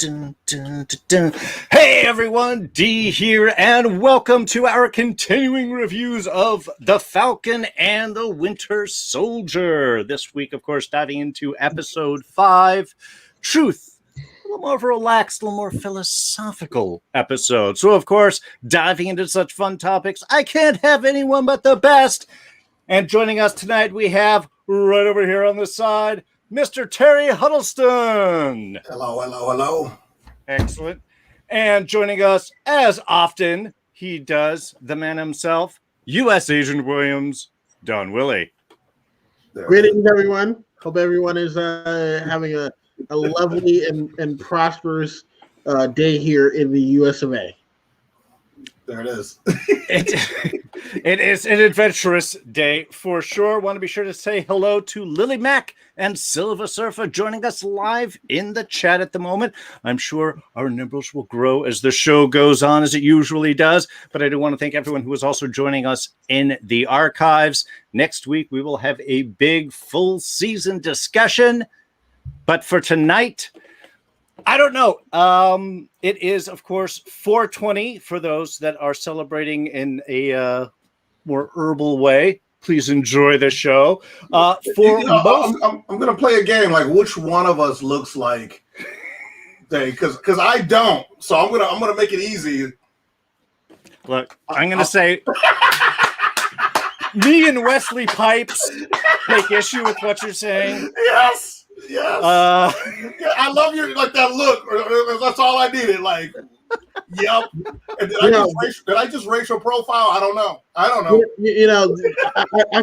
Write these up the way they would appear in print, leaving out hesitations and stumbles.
Dun, dun, dun, dun. Hey everyone, D here, and welcome to our continuing reviews of The Falcon and the Winter Soldier. This week, of course, diving into episode 5, Truth. A little more of a relaxed, a little more philosophical episode. So, of course, diving into such fun topics, I can't have anyone but the best. And joining us tonight, we have, right over here on the side, Mr. Terry Huddleston. Hello. Excellent. And joining us, as often he does, the man himself, U.S. Agent Williams, Don Willie. Greetings, everyone. Hope everyone is having a lovely and prosperous day here in the U.S. of A. There it is. It is an adventurous day for sure. Want to be sure to say hello to Lily Mack and Silva Surfer joining us live in the chat at the moment. I'm sure our numbers will grow as the show goes on, as it usually does. But I do want to thank everyone who is also joining us in the archives. Next week, we will have a big full season discussion. But for tonight, I don't know. It is, of course, 420 for those that are celebrating in a more herbal way. Please enjoy the show. I'm going to play a game like which one of us looks like they, because I don't. So I'm gonna make it easy. Look, I'm going to say me and Wesley Pipes take issue with what you're saying. Yes. Yeah, I love you like that look. That's all I needed. Like, yep. And did I just racial profile? I don't know. You know, I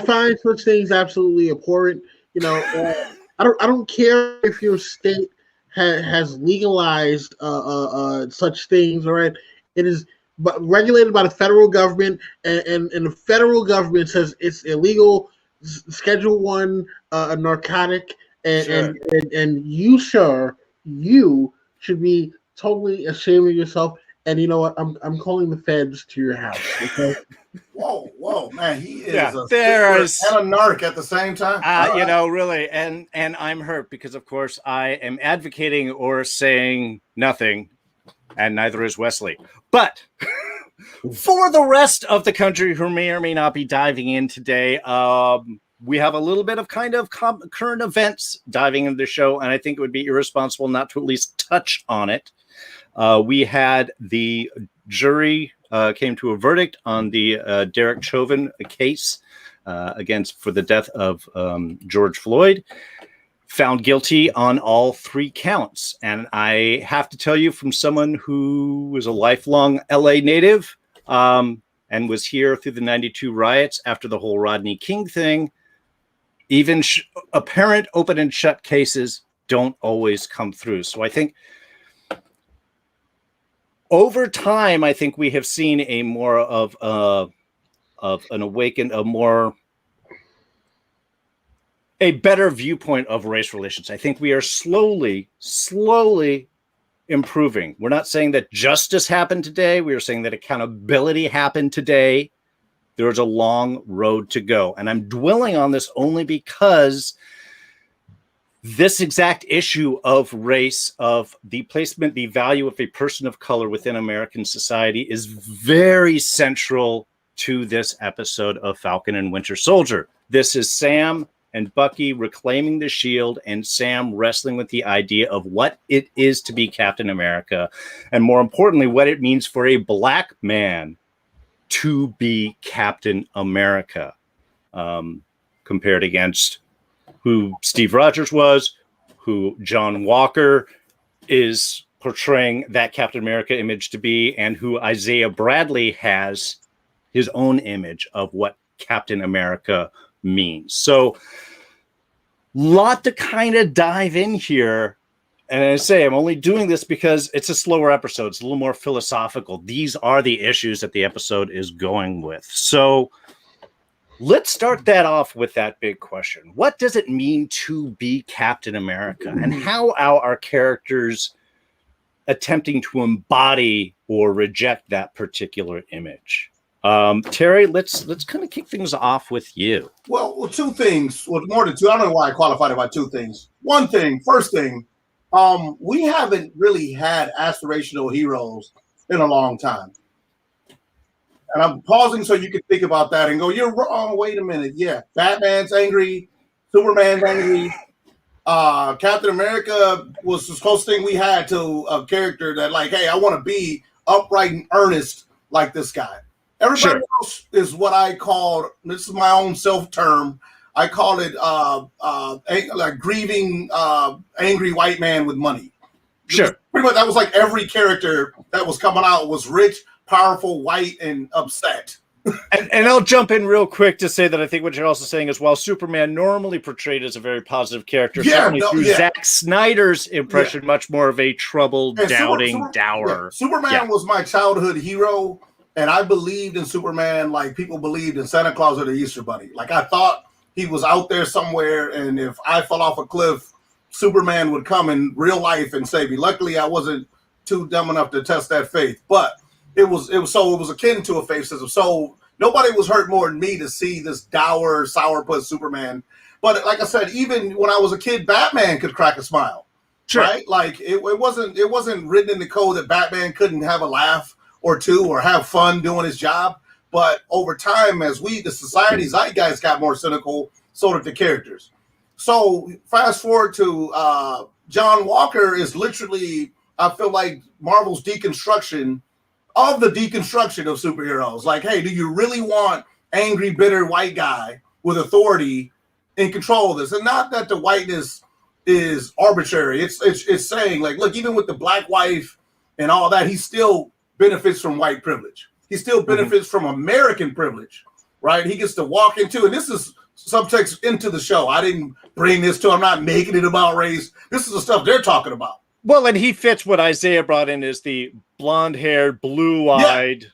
find such things absolutely abhorrent. You know, I don't care if your state has legalized such things. All right, it is regulated by the federal government, and the federal government says it's illegal. Schedule 1 a narcotic, and you should be totally ashamed of yourself. And you know what? I'm calling the feds to your house. Okay? Whoa, man! He is yeah, and a narc at the same time. You know, really, and I'm hurt because, of course, I am advocating or saying nothing, and neither is Wesley. But for the rest of the country who may or may not be diving in today, we have a little bit of kind of current events diving into the show, and I think it would be irresponsible not to at least touch on it. We had the jury came to a verdict on the Derek Chauvin case for the death of George Floyd. Found guilty on all 3 counts. And I have to tell you, from someone who was a lifelong LA native and was here through the 92 riots after the whole Rodney King thing, even apparent open and shut cases don't always come through. So I think over time, I think we have seen a more of an awakened, a better viewpoint of race relations. I think we are slowly improving. We're not saying that justice happened today. We are saying that accountability happened today. There's a long road to go. And I'm dwelling on this only because this exact issue of race, of the placement, the value of a person of color within American society is very central to this episode of Falcon and Winter Soldier. This is Sam and Bucky reclaiming the shield, and Sam wrestling with the idea of what it is to be Captain America, and more importantly, what it means for a black man to be Captain America, compared against who Steve Rogers was, who John Walker is portraying that Captain America image to be, and who Isaiah Bradley has his own image of what Captain America means. So lot to kind of dive in here. And I say, I'm only doing this because it's a slower episode. It's a little more philosophical. These are the issues that the episode is going with. So let's start that off with that big question. What does it mean to be Captain America? And how are our characters attempting to embody or reject that particular image? Terry, let's kind of kick things off with you. Well, 2 things. Well, more than 2. I don't know why I qualified it by 2 things. One thing, first thing, We haven't really had aspirational heroes in a long time. And I'm pausing so you can think about that and go, you're wrong. Wait a minute. Yeah, Batman's angry. Superman's angry. Captain America was the closest thing we had to a character that, like, hey, I want to be upright and earnest like this guy. Everybody else is what I call, this is my own self term, I call it like grieving angry white man with money. Sure. Pretty much that was like every character that was coming out was rich, powerful, white, and upset. And I'll jump in real quick to say that I think what you're also saying is while Superman normally portrayed as a very positive character, certainly through Zack Snyder's impression, much more of a troubled, doubting, dour. Superman was my childhood hero, and I believed in Superman like people believed in Santa Claus or the Easter Bunny. Like I thought he was out there somewhere, and if I fell off a cliff, Superman would come in real life and save me. Luckily, I wasn't too dumb enough to test that faith, but it was akin to a faith system. So nobody was hurt more than me to see this dour, sourpuss Superman. But like I said, even when I was a kid, Batman could crack a smile, right? Like it wasn't written in the code that Batman couldn't have a laugh or two or have fun doing his job. But over time, as the society zeitgeist got more cynical, so did the characters. So fast forward to John Walker is literally, I feel like, Marvel's deconstruction of the deconstruction of superheroes. Like, hey, do you really want angry, bitter white guy with authority in control of this? And not that the whiteness is arbitrary. It's saying, like, look, even with the black wife and all that, he still benefits from white privilege. He still benefits from American privilege, right? He gets to walk into, and this is subtext into the show. I didn't bring this to, I'm not making it about race. This is the stuff they're talking about. Well, and he fits what Isaiah brought in is the blonde-haired, blue-eyed,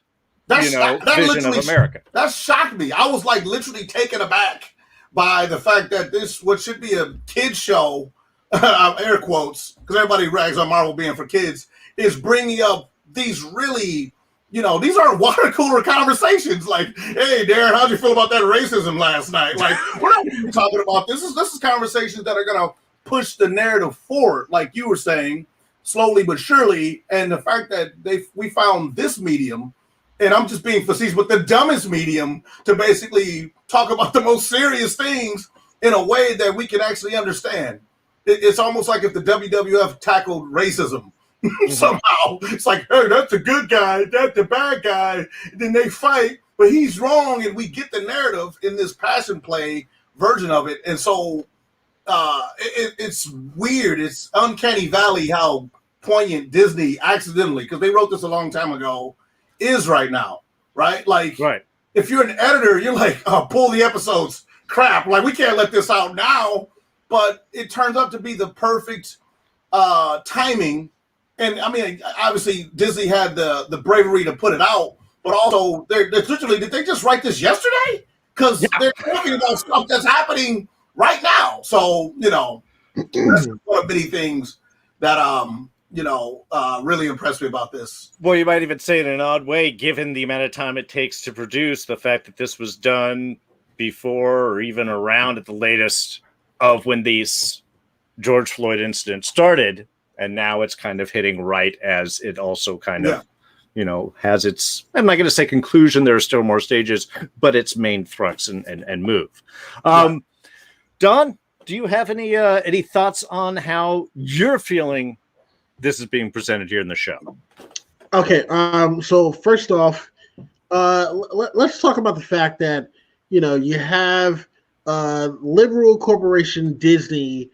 vision of America. That shocked me. I was like literally taken aback by the fact that this, what should be a kid's show, air quotes, because everybody rags on Marvel being for kids, is bringing up these really, these aren't water cooler conversations. Like, hey, Darren, how'd you feel about that racism last night? Like, we're not even talking about this. This is conversations that are going to push the narrative forward, like you were saying, slowly but surely. And the fact that we found this medium, and I'm just being facetious, but the dumbest medium to basically talk about the most serious things in a way that we can actually understand. It's almost like if the WWF tackled racism somehow. It's like, hey, that's the good guy, that's the bad guy. And then they fight, but he's wrong, and we get the narrative in this passion play version of it. And so it's weird. It's uncanny valley how poignant Disney accidentally, because they wrote this a long time ago, is right now, right? Like, if you're an editor, you're like, oh, pull the episodes. Crap. Like, we can't let this out now. But it turns out to be the perfect timing. And I mean, obviously, Disney had the bravery to put it out, but also they're literally, did they just write this yesterday? Because they're talking about stuff that's happening right now. So, that's one of many things that, really impressed me about this. Well, you might even say it in an odd way, given the amount of time it takes to produce, the fact that this was done before or even around at the latest of when these George Floyd incidents started. And now it's kind of hitting right as it also kind of, has its, I'm not going to say conclusion, there are still more stages, but its main thrust and move. Don, do you have any thoughts on how you're feeling this is being presented here in the show? Okay, so first off, let's talk about the fact that, you have liberal corporation Disney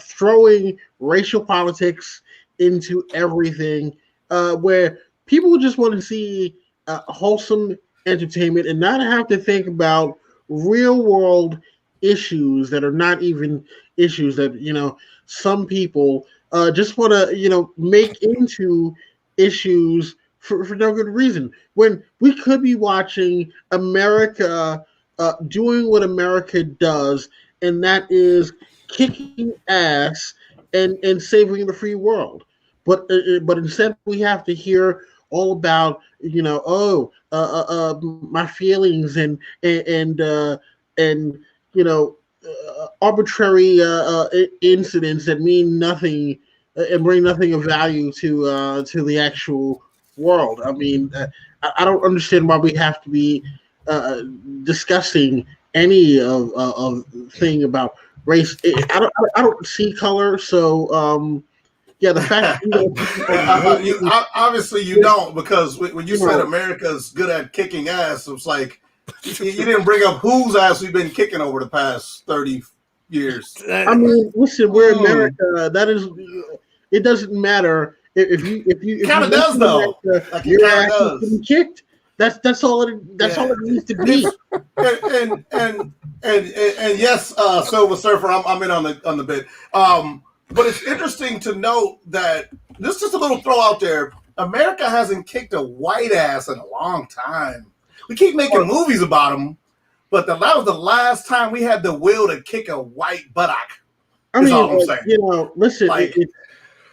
throwing racial politics into everything, where people just want to see wholesome entertainment and not have to think about real world issues that are not even issues that, some people just want to, make into issues for no good reason. When we could be watching America doing what America does, and that is kicking ass and saving the free world. But instead we have to hear all about, my feelings and arbitrary incidents that mean nothing and bring nothing of value to the actual world. I mean, I don't understand why we have to be discussing any of thing about race. I don't see color, so yeah, the fact obviously you don't, because when you said America's good at kicking ass, it was like you didn't bring up whose ass we've been kicking over the past 30 years. I mean, listen, we're America. That is, it doesn't matter if you kind of does though. America, like your ass is getting kicked. That's all it needs to be. And yes, Silver Surfer, I'm in on the bit. But it's interesting to note that this is just a little throw out there. America hasn't kicked a white ass in a long time. We keep making movies about them, but that was the last time we had the will to kick a white buttock. I mean, listen,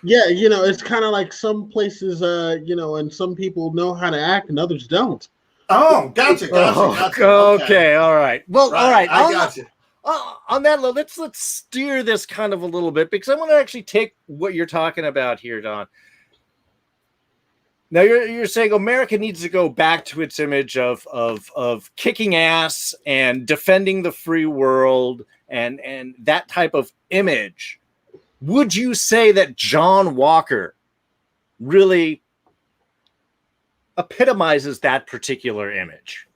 it's kind of like some places, and some people know how to act and others don't. Oh, gotcha. Okay, all right. Well, all right. I got you. On that, let's steer this kind of a little bit, because I want to actually take what you're talking about here, Don. Now you're saying America needs to go back to its image of kicking ass and defending the free world and that type of image. Would you say that John Walker really epitomizes that particular image?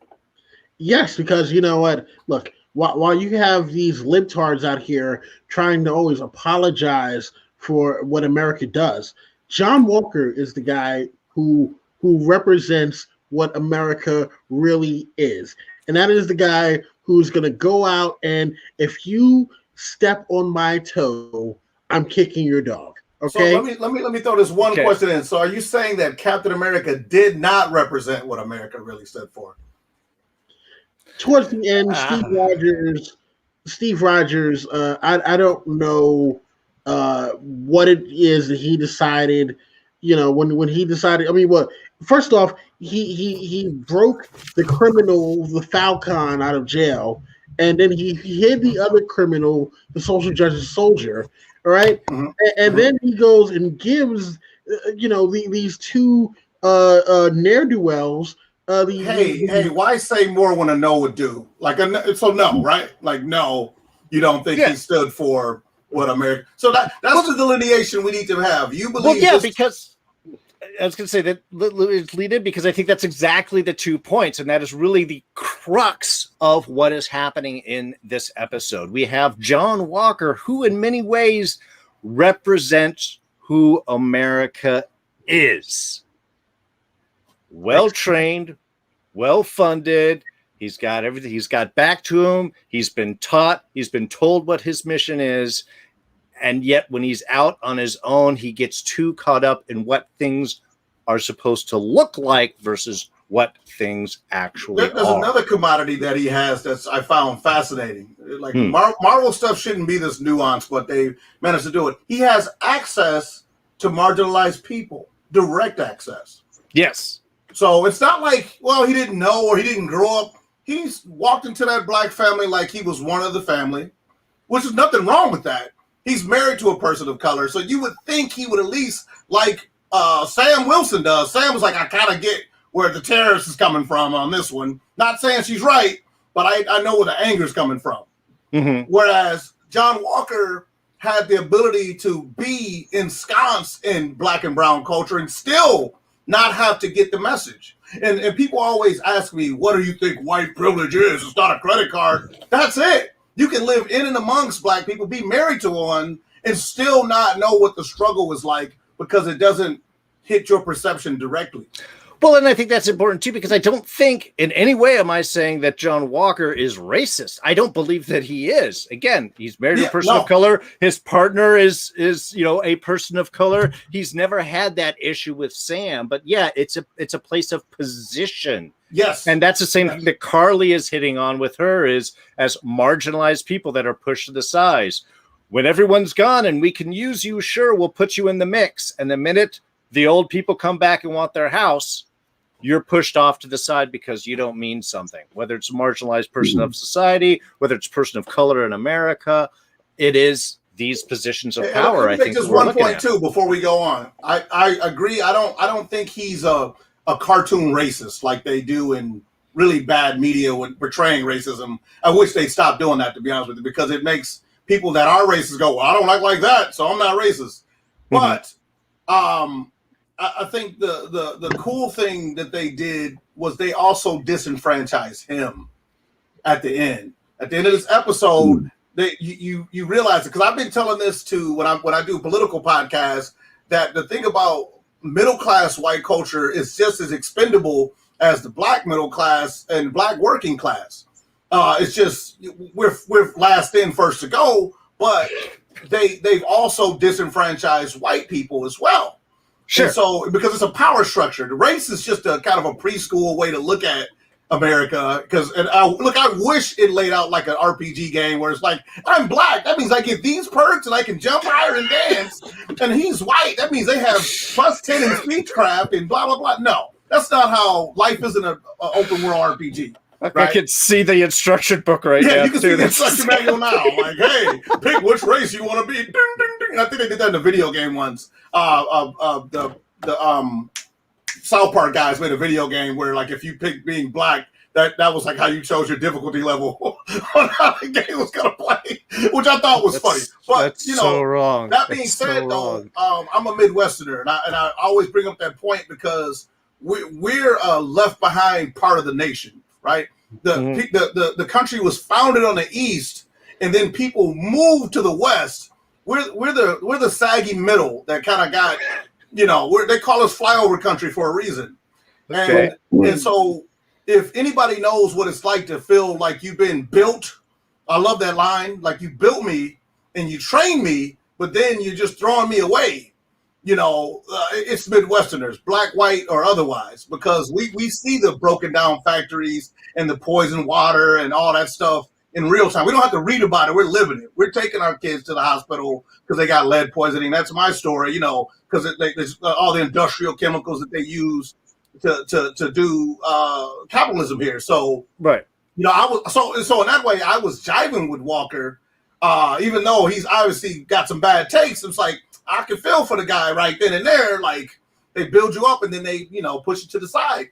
Yes, because you know what? Look, while you have these libtards out here trying to always apologize for what America does, John Walker is the guy who represents what America really is. And that is the guy who's going to go out and, if you step on my toe, I'm kicking your dog. Okay. So let me throw this one question in. So are you saying that Captain America did not represent what America really stood for? Towards the end, Steve Rogers, I don't know what it is that he decided. When he decided, I mean, first off, he broke the criminal, the Falcon, out of jail, and then he hid the other criminal, the social justice soldier. All right, and then he goes and gives, these two ne'er-do-wells. Hey, why say more when a no would do? Like, so no, right? Like, no, you don't think he stood for what America. So that's the delineation we need to have. You believe? Well, because I was going to say that lead in, because I think that's exactly the 2 points, and that is really the crux of what is happening in this episode. We have John Walker, who in many ways represents who America is. Well-trained, well-funded. He's got everything. He's got back to him. He's been taught. He's been told what his mission is. And yet when he's out on his own, he gets too caught up in what things are supposed to look like versus what things actually are. There's another commodity that he has that's I found fascinating. Like Marvel stuff shouldn't be this nuanced, but they managed to do it. He has access to marginalized people, direct access. Yes. So it's not like, well, he didn't know or he didn't grow up. He's walked into that black family like he was one of the family, which is nothing wrong with that. He's married to a person of color, so you would think he would at least, like Sam Wilson does. Sam was like, I kind of get where the terrorist is coming from on this one. Not saying she's right, but I know where the anger is coming from. Mm-hmm. Whereas John Walker had the ability to be ensconced in black and brown culture and still not have to get the message. And people always ask me, what do you think white privilege is? It's not a credit card. That's it. You can live in and amongst black people, be married to one, and still not know what the struggle was like because it doesn't hit your perception directly. Well, and I think that's important too, because I don't think in any way am I saying that John Walker is racist. I don't believe that he is. Again, he's married to a person of color. His partner is a person of color. He's never had that issue with Sam, but yeah, it's a place of position. Yes. And that's the same thing that Carly is hitting on with her, is as marginalized people that are pushed to the sides. When everyone's gone and we can use you, sure, we'll put you in the mix. And the minute the old people come back and want their house, you're pushed off to the side because you don't mean something. Whether it's a marginalized person of society, whether it's a person of color in America, it is these positions of And power. let me make just one point too before we go on. I agree. I don't think he's a cartoon racist like they do in really bad media when portraying racism. I wish they'd stop doing that, to be honest with you, because it makes people that are racist go, well, I don't like that, so I'm not racist. But I think the cool thing that they did was they also disenfranchised him at the end. At the end of this episode, you realize it, because I've been telling this to when I do political podcasts, that the thing about middle class white culture is just as expendable as the black middle class and black working class. It's just we're last in, first to go, but they've also disenfranchised white people as well. Sure. And so because it's a power structure, the race is just a kind of a preschool way to look at America. I wish it laid out like an RPG game where it's like, I'm black, that means I get these perks and I can jump higher and dance, and he's white, that means they have +10 in speechcraft and blah blah blah. No, that's not how life is in an open world RPG. Right? I can see the instruction book right now. Yeah, you can see the instruction manual now. Like, hey, pick which race you want to be. Ding, ding, ding. I think they did that in a video game once. The South Park guys made a video game where, like, if you picked being black, that was like how you chose your difficulty level on how the game was gonna play, which I thought was funny. But that's so wrong. That being said, though, I'm a Midwesterner, and I always bring up that point because we're a left behind part of the nation, right? The country was founded on the east, and then people moved to the west. We're the saggy middle that kind of got, they call us flyover country for a reason. Okay. And so if anybody knows what it's like to feel like you've been built, I love that line, like you built me and you trained me, but then you're just throwing me away. It's Midwesterners, black, white, or otherwise, because we see the broken down factories and the poison water and all that stuff in real time. We don't have to read about it. We're living it. We're taking our kids to the hospital because they got lead poisoning. That's my story, because there's all the industrial chemicals that they use to do capitalism here. So, right. I was so in that way, I was jiving with Walker, even though he's obviously got some bad takes. It's like, I can feel for the guy right then and there. Like, they build you up and then they, push you to the side.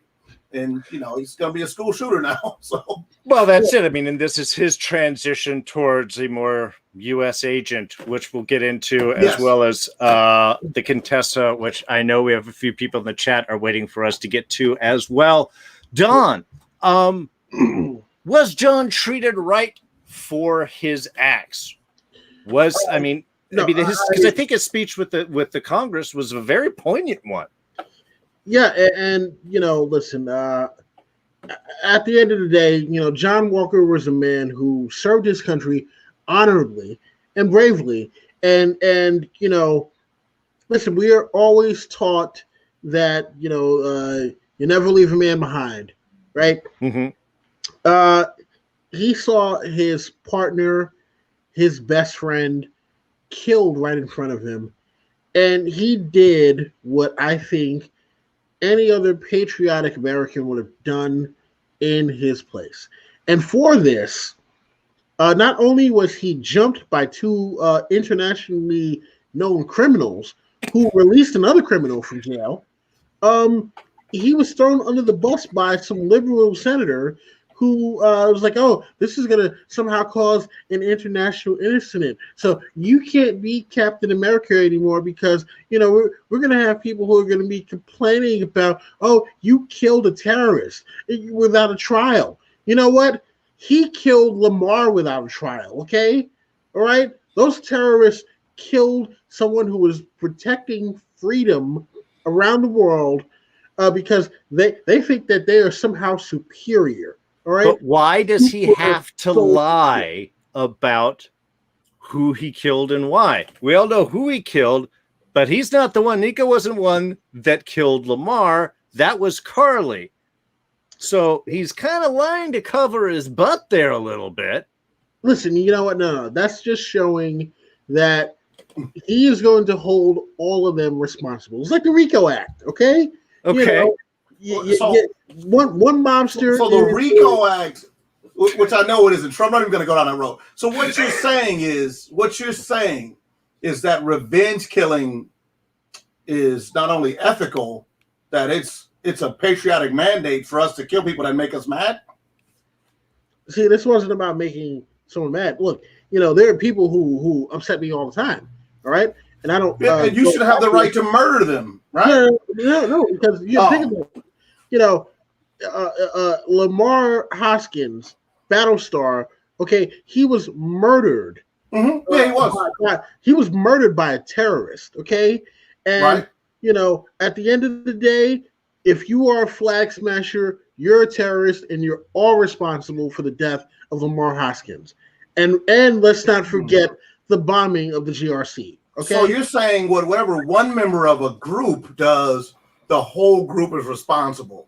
And, he's going to be a school shooter now. So, well, that's it. I mean, and this is his transition towards a more U.S. agent, which we'll get into, as well as the Contessa, which I know we have a few people in the chat are waiting for us to get to as well. Don, was John treated right for his acts? Because I think his speech with the Congress was a very poignant one. Yeah, and listen, at the end of the day, John Walker was a man who served his country honorably and bravely, and listen, we are always taught that you never leave a man behind, right? Mm-hmm. He saw his partner, his best friend, killed right in front of him, and he did what I think any other patriotic American would have done in his place. And for this, not only was he jumped by two internationally known criminals who released another criminal from jail, he was thrown under the bus by some liberal senator who was like, oh, this is going to somehow cause an international incident. So you can't be Captain America anymore because, we're going to have people who are going to be complaining about, oh, you killed a terrorist without a trial. You know what? He killed Lamar without a trial, okay? All right? Those terrorists killed someone who was protecting freedom around the world because they think that they are somehow superior. Right. But why does he have to lie about who he killed and why? We all know who he killed, but he's not the one. Nico wasn't one that killed Lamar. That was Carly. So he's kind of lying to cover his butt there a little bit. Listen, you know what? No. That's just showing that he is going to hold all of them responsible. It's like the RICO Act, okay? Okay. One mobster. So the RICO Act, which I know it isn't true. I'm not even going to go down that road. So what you're saying is that revenge killing is not only ethical, that it's a patriotic mandate for us to kill people that make us mad. See, this wasn't about making someone mad. Look, there are people who upset me all the time. All right, and I don't. And you should have the right to murder them, right? No, because think about it. Lamar Hoskins, Battlestar. Okay, he was murdered. Mm-hmm. Yeah, he was. He was murdered by a terrorist. Okay, and right. At the end of the day, if you are a flag smasher, you're a terrorist, and you're all responsible for the death of Lamar Hoskins. And let's not forget the bombing of the GRC. Okay? So you're saying whatever one member of a group does, the whole group is responsible.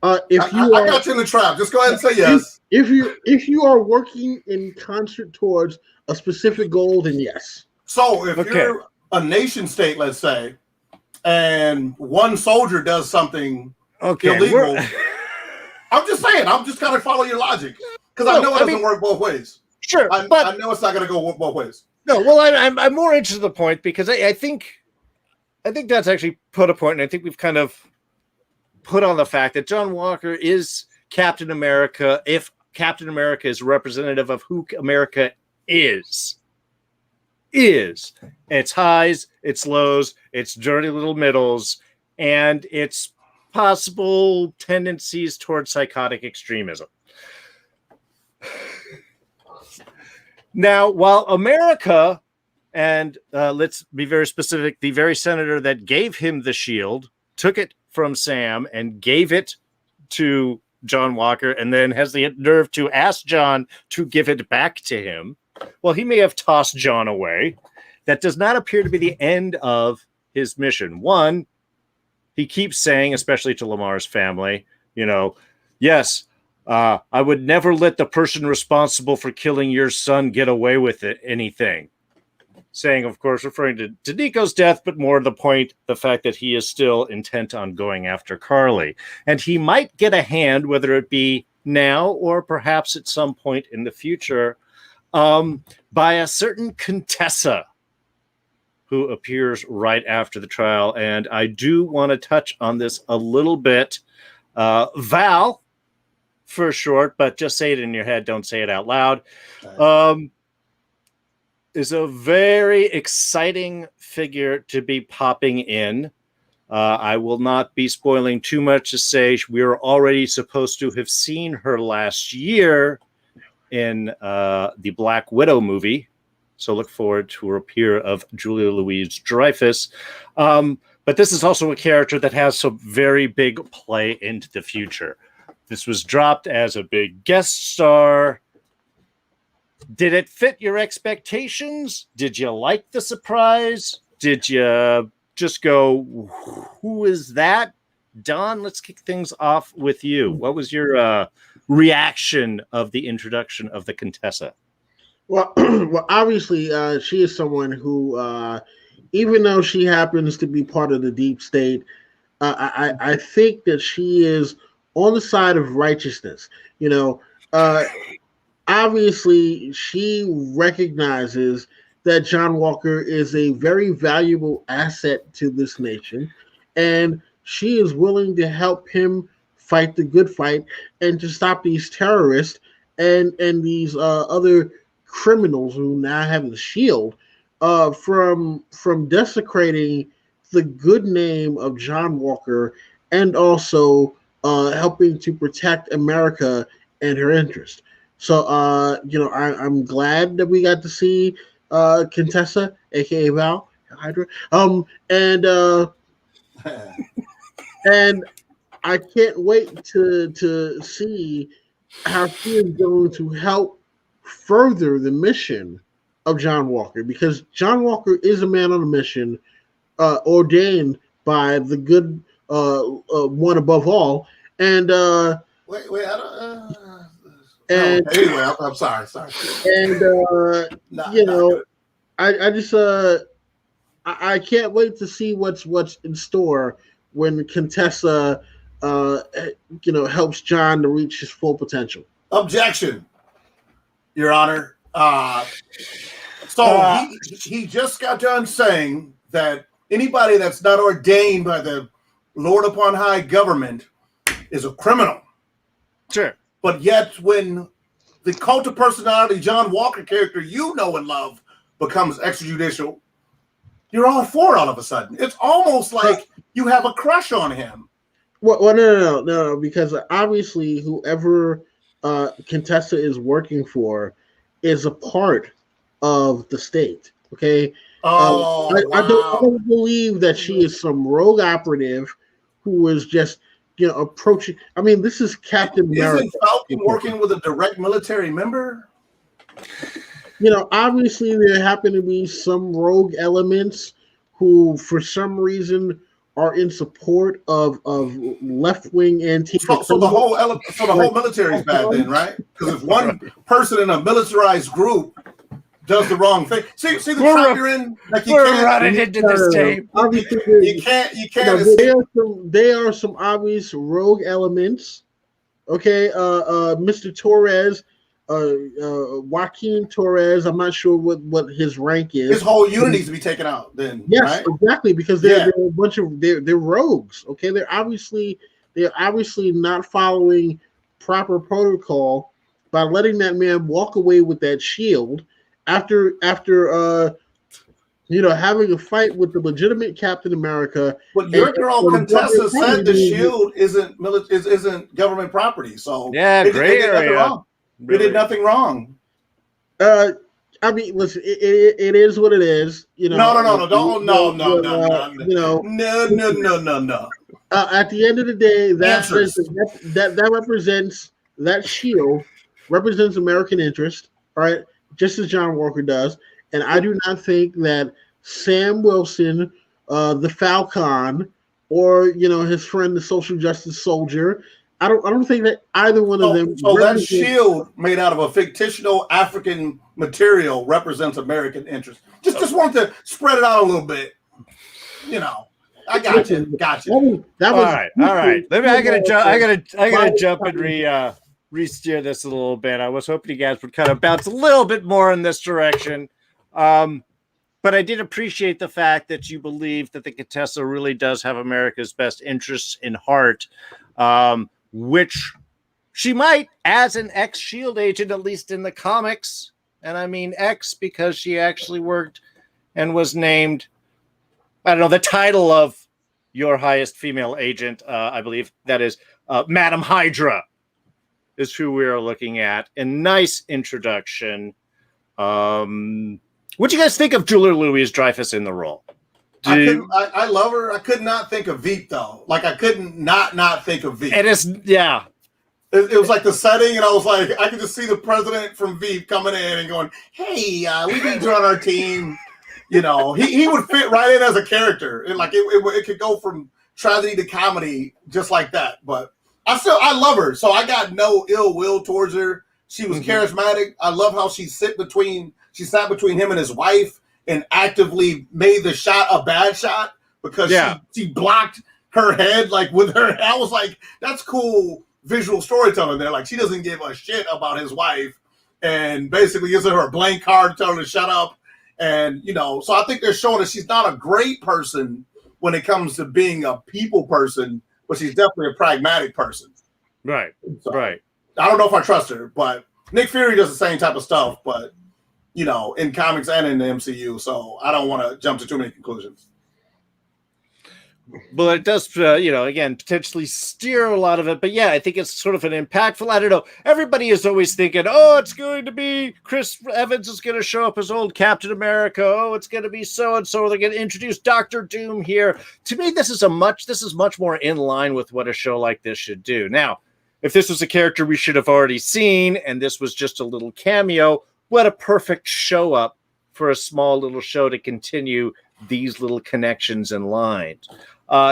I got you in the trap. Just go ahead and say yes. If you are working in concert towards a specific goal, then yes. So if you're a nation state, let's say, and one soldier does something illegal, I'm just saying. I'm just kind of follow your logic because I know it doesn't work both ways. Sure, but I know it's not going to go both ways. No, well, I'm more interested in the point because I think that's actually put a point, and I think we've kind of put on the fact that John Walker is Captain America. If Captain America is representative of who America is its highs, its lows, its dirty little middles, and its possible tendencies towards psychotic extremism. Now, while America, and let's be very specific, the very senator that gave him the shield took it from Sam and gave it to John Walker and then has the nerve to ask John to give it back to him. Well, he may have tossed John away. That does not appear to be the end of his mission. One, he keeps saying, especially to Lamar's family, yes, I would never let the person responsible for killing your son get away with anything. Saying, of course, referring to Nico's death, but more to the point, the fact that he is still intent on going after Carly. And he might get a hand, whether it be now or perhaps at some point in the future, by a certain Contessa who appears right after the trial. And I do want to touch on this a little bit. Val, for short, but just say it in your head, don't say it out loud. Is a very exciting figure to be popping in. I will not be spoiling too much to say we're already supposed to have seen her last year in the Black Widow movie. So look forward to her appear of Julie Louis-Dreyfus. But this is also a character that has some very big play into the future. This was dropped as a big guest star. Did it fit your expectations? Did you like the surprise? Did you just go, who is that? Don, let's kick things off with you. What was your reaction of the introduction of the Contessa? Well, obviously, she is someone who, even though she happens to be part of the deep state, I think that she is on the side of righteousness. Obviously, she recognizes that John Walker is a very valuable asset to this nation, and she is willing to help him fight the good fight and to stop these terrorists and these other criminals who now have the shield from desecrating the good name of John Walker and also helping to protect America and her interest. So, I'm glad that we got to see Contessa, aka Val, Hydra, and I can't wait to see how she is going to help further the mission of John Walker, because John Walker is a man on a mission, ordained by the good one above all, and wait, I don't. And anyway, I'm sorry. And I just I can't wait to see what's in store when Contessa helps John to reach his full potential. Objection, Your Honor. So he just got done saying that anybody that's not ordained by the Lord upon high government is a criminal. Sure. But yet when the cult of personality John Walker character you know and love becomes extrajudicial, you're all for it all of a sudden. It's almost like you have a crush on him. Well, no, because obviously whoever Contessa is working for is a part of the state. Okay. Oh, I don't believe that she is some rogue operative who is just approaching. I mean, this is Captain America. Isn't Falcon working with a direct military member? Obviously there happen to be some rogue elements who, for some reason, are in support of left-wing Antifa. So the whole military is bad then, right? Because if one person in a militarized group does the wrong thing, see the trap you're in. Like we're running into this tape. You can't. There are some obvious rogue elements. Okay, Mr. Torres. Joaquin Torres, I'm not sure what his rank is. His whole unit needs to be taken out then. Yes, right? Exactly, because they're a bunch of they're rogues. Okay, they're obviously not following proper protocol by letting that man walk away with that shield after having a fight with the legitimate Captain America. But your girl Contessa said the shield isn't government property. So gray area. We did nothing wrong. I mean, listen, it is what it is. No. At the end of the day, that shield represents American interest, all right? Just as John Walker does, and I do not think that Sam Wilson, the Falcon, or his friend, the social justice soldier. I don't think that either one of them. So that shield made out of a fictional African material represents American interest. Just want to spread it out a little bit. I got you. All right. I gotta jump and re-steer this a little bit. I was hoping you guys would kind of bounce a little bit more in this direction. But I did appreciate the fact that you believe that the Contessa really does have America's best interests in heart. Which she might, as an ex-SHIELD agent, at least in the comics. And I mean ex because she actually worked and was named, the title of your highest female agent, I believe that is Madam Hydra, is who we are looking at. A nice introduction. What do you guys think of Julie Louis-Dreyfus in the role? I love her. I could not think of Veep though. Like I couldn't not think of Veep. It is, yeah. It was like the setting, and I was like, I could just see the president from Veep coming in and going, "Hey, we need you on our team." He would fit right in as a character, and like it could go from tragedy to comedy just like that. But I love her, so I got no ill will towards her. She was charismatic. I love how she sat between him and his wife. And actively made the shot a bad shot because she blocked her head like with her. I was like, that's cool visual storytelling there. Like she doesn't give a shit about his wife and basically gives her a blank card telling her to shut up. And, so I think they're showing that she's not a great person when it comes to being a people person, but she's definitely a pragmatic person. Right. So, right. I don't know if I trust her, but Nick Fury does the same type of stuff, but in comics and in the MCU, so I don't want to jump to too many conclusions. Well, it does, again, potentially steer a lot of it. But yeah, I think it's sort of an impactful. I don't know. Everybody is always thinking, it's going to be Chris Evans is going to show up as old Captain America. Oh, it's going to be so-and-so. They're going to introduce Dr. Doom here. To me, this is much more in line with what a show like this should do. Now, if this was a character we should have already seen and this was just a little cameo, what a perfect show up for a small little show to continue these little connections and lines.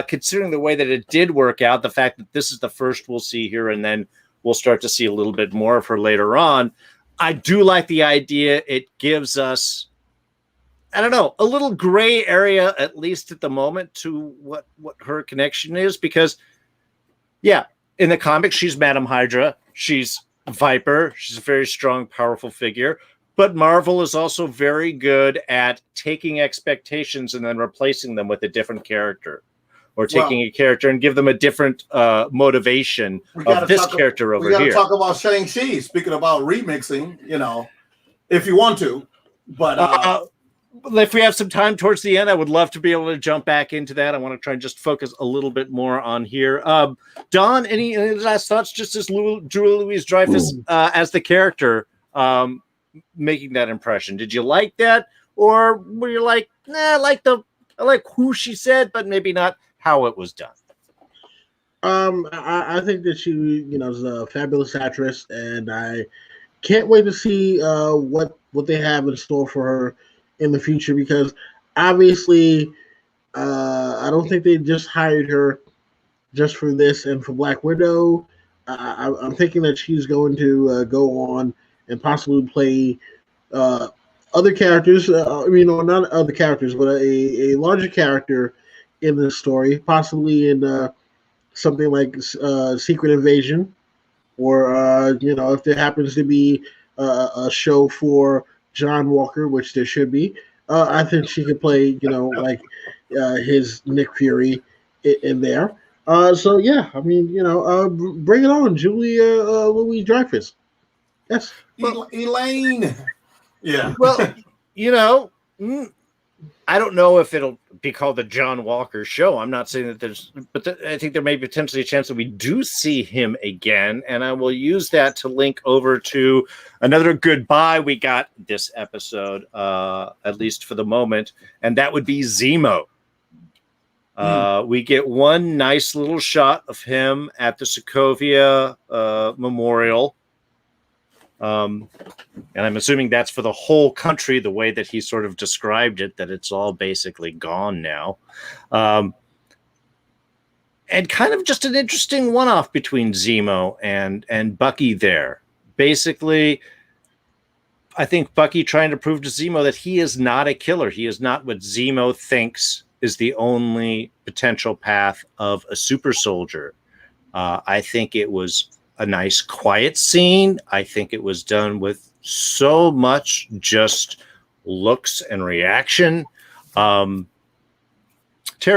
Considering the way that it did work out, the fact that this is the first we'll see here, and then we'll start to see a little bit more of her later on. I do like the idea. It gives us, a little gray area, at least at the moment, to what her connection is. Because, in the comics, she's Madam Hydra. She's Viper. She's a very strong, powerful figure. But Marvel is also very good at taking expectations and then replacing them with a different character, or taking a character and give them a different motivation of this character over here. We got to talk about Shang-Chi. Speaking about remixing, if you want to, but if we have some time towards the end, I would love to be able to jump back into that. I want to try and just focus a little bit more on here. Don, any last thoughts? Just as Julie Louis-Dreyfus as the character, making that impression. Did you like that, or were you like, nah, I like who she said, but maybe not how it was done? I think that she, is a fabulous actress, and I can't wait to see what they have in store for her in the future, because obviously I don't think they just hired her just for this and for Black Widow. I'm thinking that she's going to go on and possibly play other characters, not other characters, but a larger character in the story, possibly in something like Secret Invasion, or if there happens to be a show for John Walker, which there should be. I think she could play, his Nick Fury in there. So yeah, I mean, bring it on, Julie Louis-Dreyfus. Yes, Elaine. Yeah. Well, I don't know if it'll be called the John Walker show. I'm not saying that but I think there may be potentially a chance that we do see him again. And I will use that to link over to another goodbye we got this episode, at least for the moment. And that would be Zemo. We get one nice little shot of him at the Sokovia Memorial. And I'm assuming that's for the whole country, the way that he sort of described it, that it's all basically gone now. And kind of just an interesting one-off between Zemo and Bucky there. Basically, I think Bucky trying to prove to Zemo that he is not a killer. He is not what Zemo thinks is the only potential path of a super soldier. I think it was a nice quiet scene. I think it was done with so much just looks and reaction. Terry,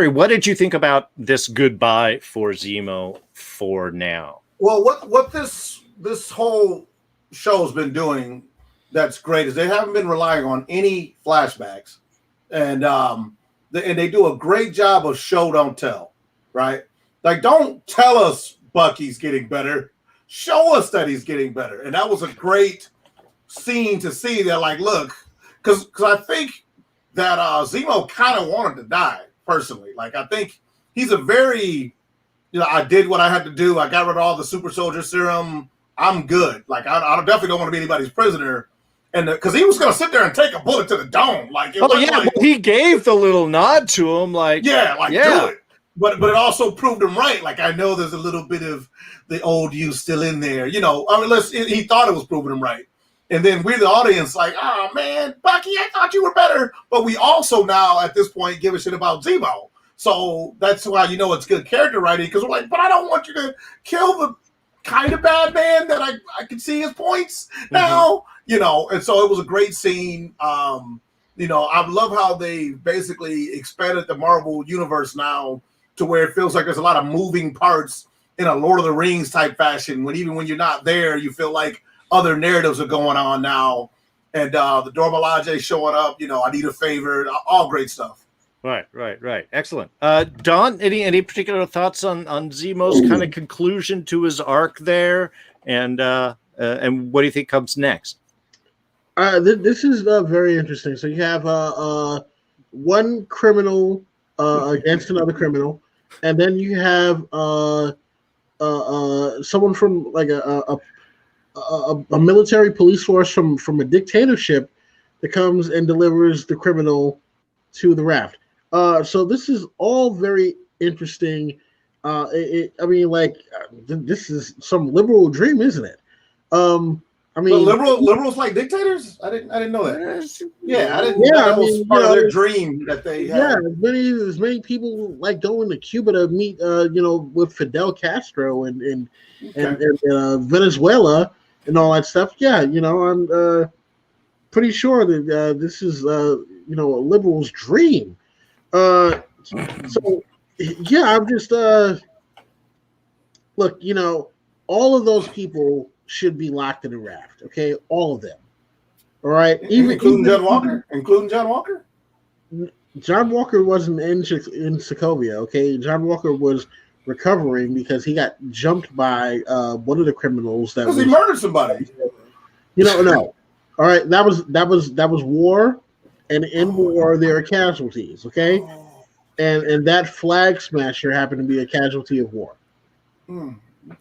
what did you think about this goodbye for Zemo for now? Well, what this whole show's been doing that's great is they haven't been relying on any flashbacks, and they do a great job of show don't tell, right? Like, don't tell us Bucky's getting better. Show us that he's getting better. And that was a great scene to see. They're like, look, because I think that Zemo kind of wanted to die, personally. Like, I think he's a very, I did what I had to do. I got rid of all the super soldier serum. I'm good. Like, I definitely don't want to be anybody's prisoner. And because he was going to sit there and take a bullet to the dome. Like, he gave the little nod to him. Like, do it. But it also proved him right. Like, I know there's a little bit of the old you still in there. He thought it was proving him right. And then we're the audience like, oh, man, Bucky, I thought you were better. But we also now, at this point, give a shit about Zemo. So that's why it's good character writing, because we're like, but I don't want you to kill the kind of bad man that I can see his points now. And so it was a great scene. I love how they basically expanded the Marvel universe now to where it feels like there's a lot of moving parts in a Lord of the Rings type fashion, even when you're not there, you feel like other narratives are going on now. And the Dora Milaje showing up, I need a favor, all great stuff. Right. Excellent. Don, any particular thoughts on Zemo's kind of conclusion to his arc there, and what do you think comes next? This is very interesting. So you have one criminal against another criminal, and then you have someone from like a military police force from a dictatorship that comes and delivers the criminal to the raft. So this is all very interesting. This is some liberal dream, isn't it? Liberals like dictators? I didn't know that. Yeah, I didn't. Yeah, that was part of their dream that they had. Yeah, as many people like going to Cuba to meet, with Fidel Castro and Venezuela and all that stuff. Yeah, pretty sure that this is a liberal's dream. So yeah, I'm just look. All of those people should be locked in a raft. Okay, all of them. All right, including John Walker. Including John Walker. John Walker wasn't in Sokovia. Okay, John Walker was recovering because he got jumped by one of the criminals because he murdered somebody. No. All right, that was war, and in war there are casualties. Okay, and that flag smasher happened to be a casualty of war.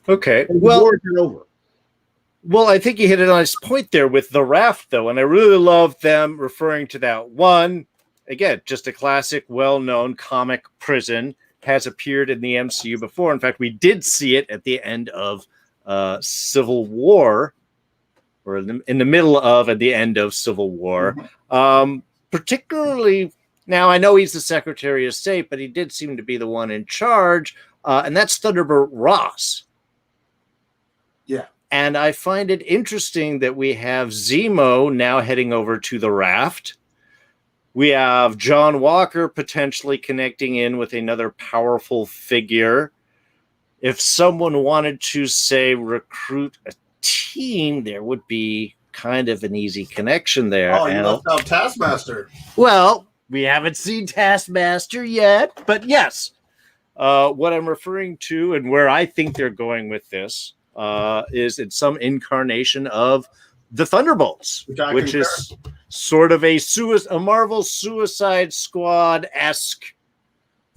Okay, and the war is over. Well, I think you hit a nice point there with the raft, though, and I really love them referring to that. One, again, just a classic, well-known comic prison, has appeared in the MCU before. In fact, we did see it at the end of Civil War, or in the middle of at the end of Civil War. Particularly, now I know he's the Secretary of State, but he did seem to be the one in charge, and that's Thunderbird Ross. Yeah. And I find it interesting that we have Zemo now heading over to the raft. We have John Walker potentially connecting in with another powerful figure. If someone wanted to, say, recruit a team, there would be kind of an easy connection there. Oh, you left out Taskmaster. Well, we haven't seen Taskmaster yet, but yes. What I'm referring to and where I think they're going with this is in some incarnation of the Thunderbolts, which is sort of a Marvel Suicide Squad-esque.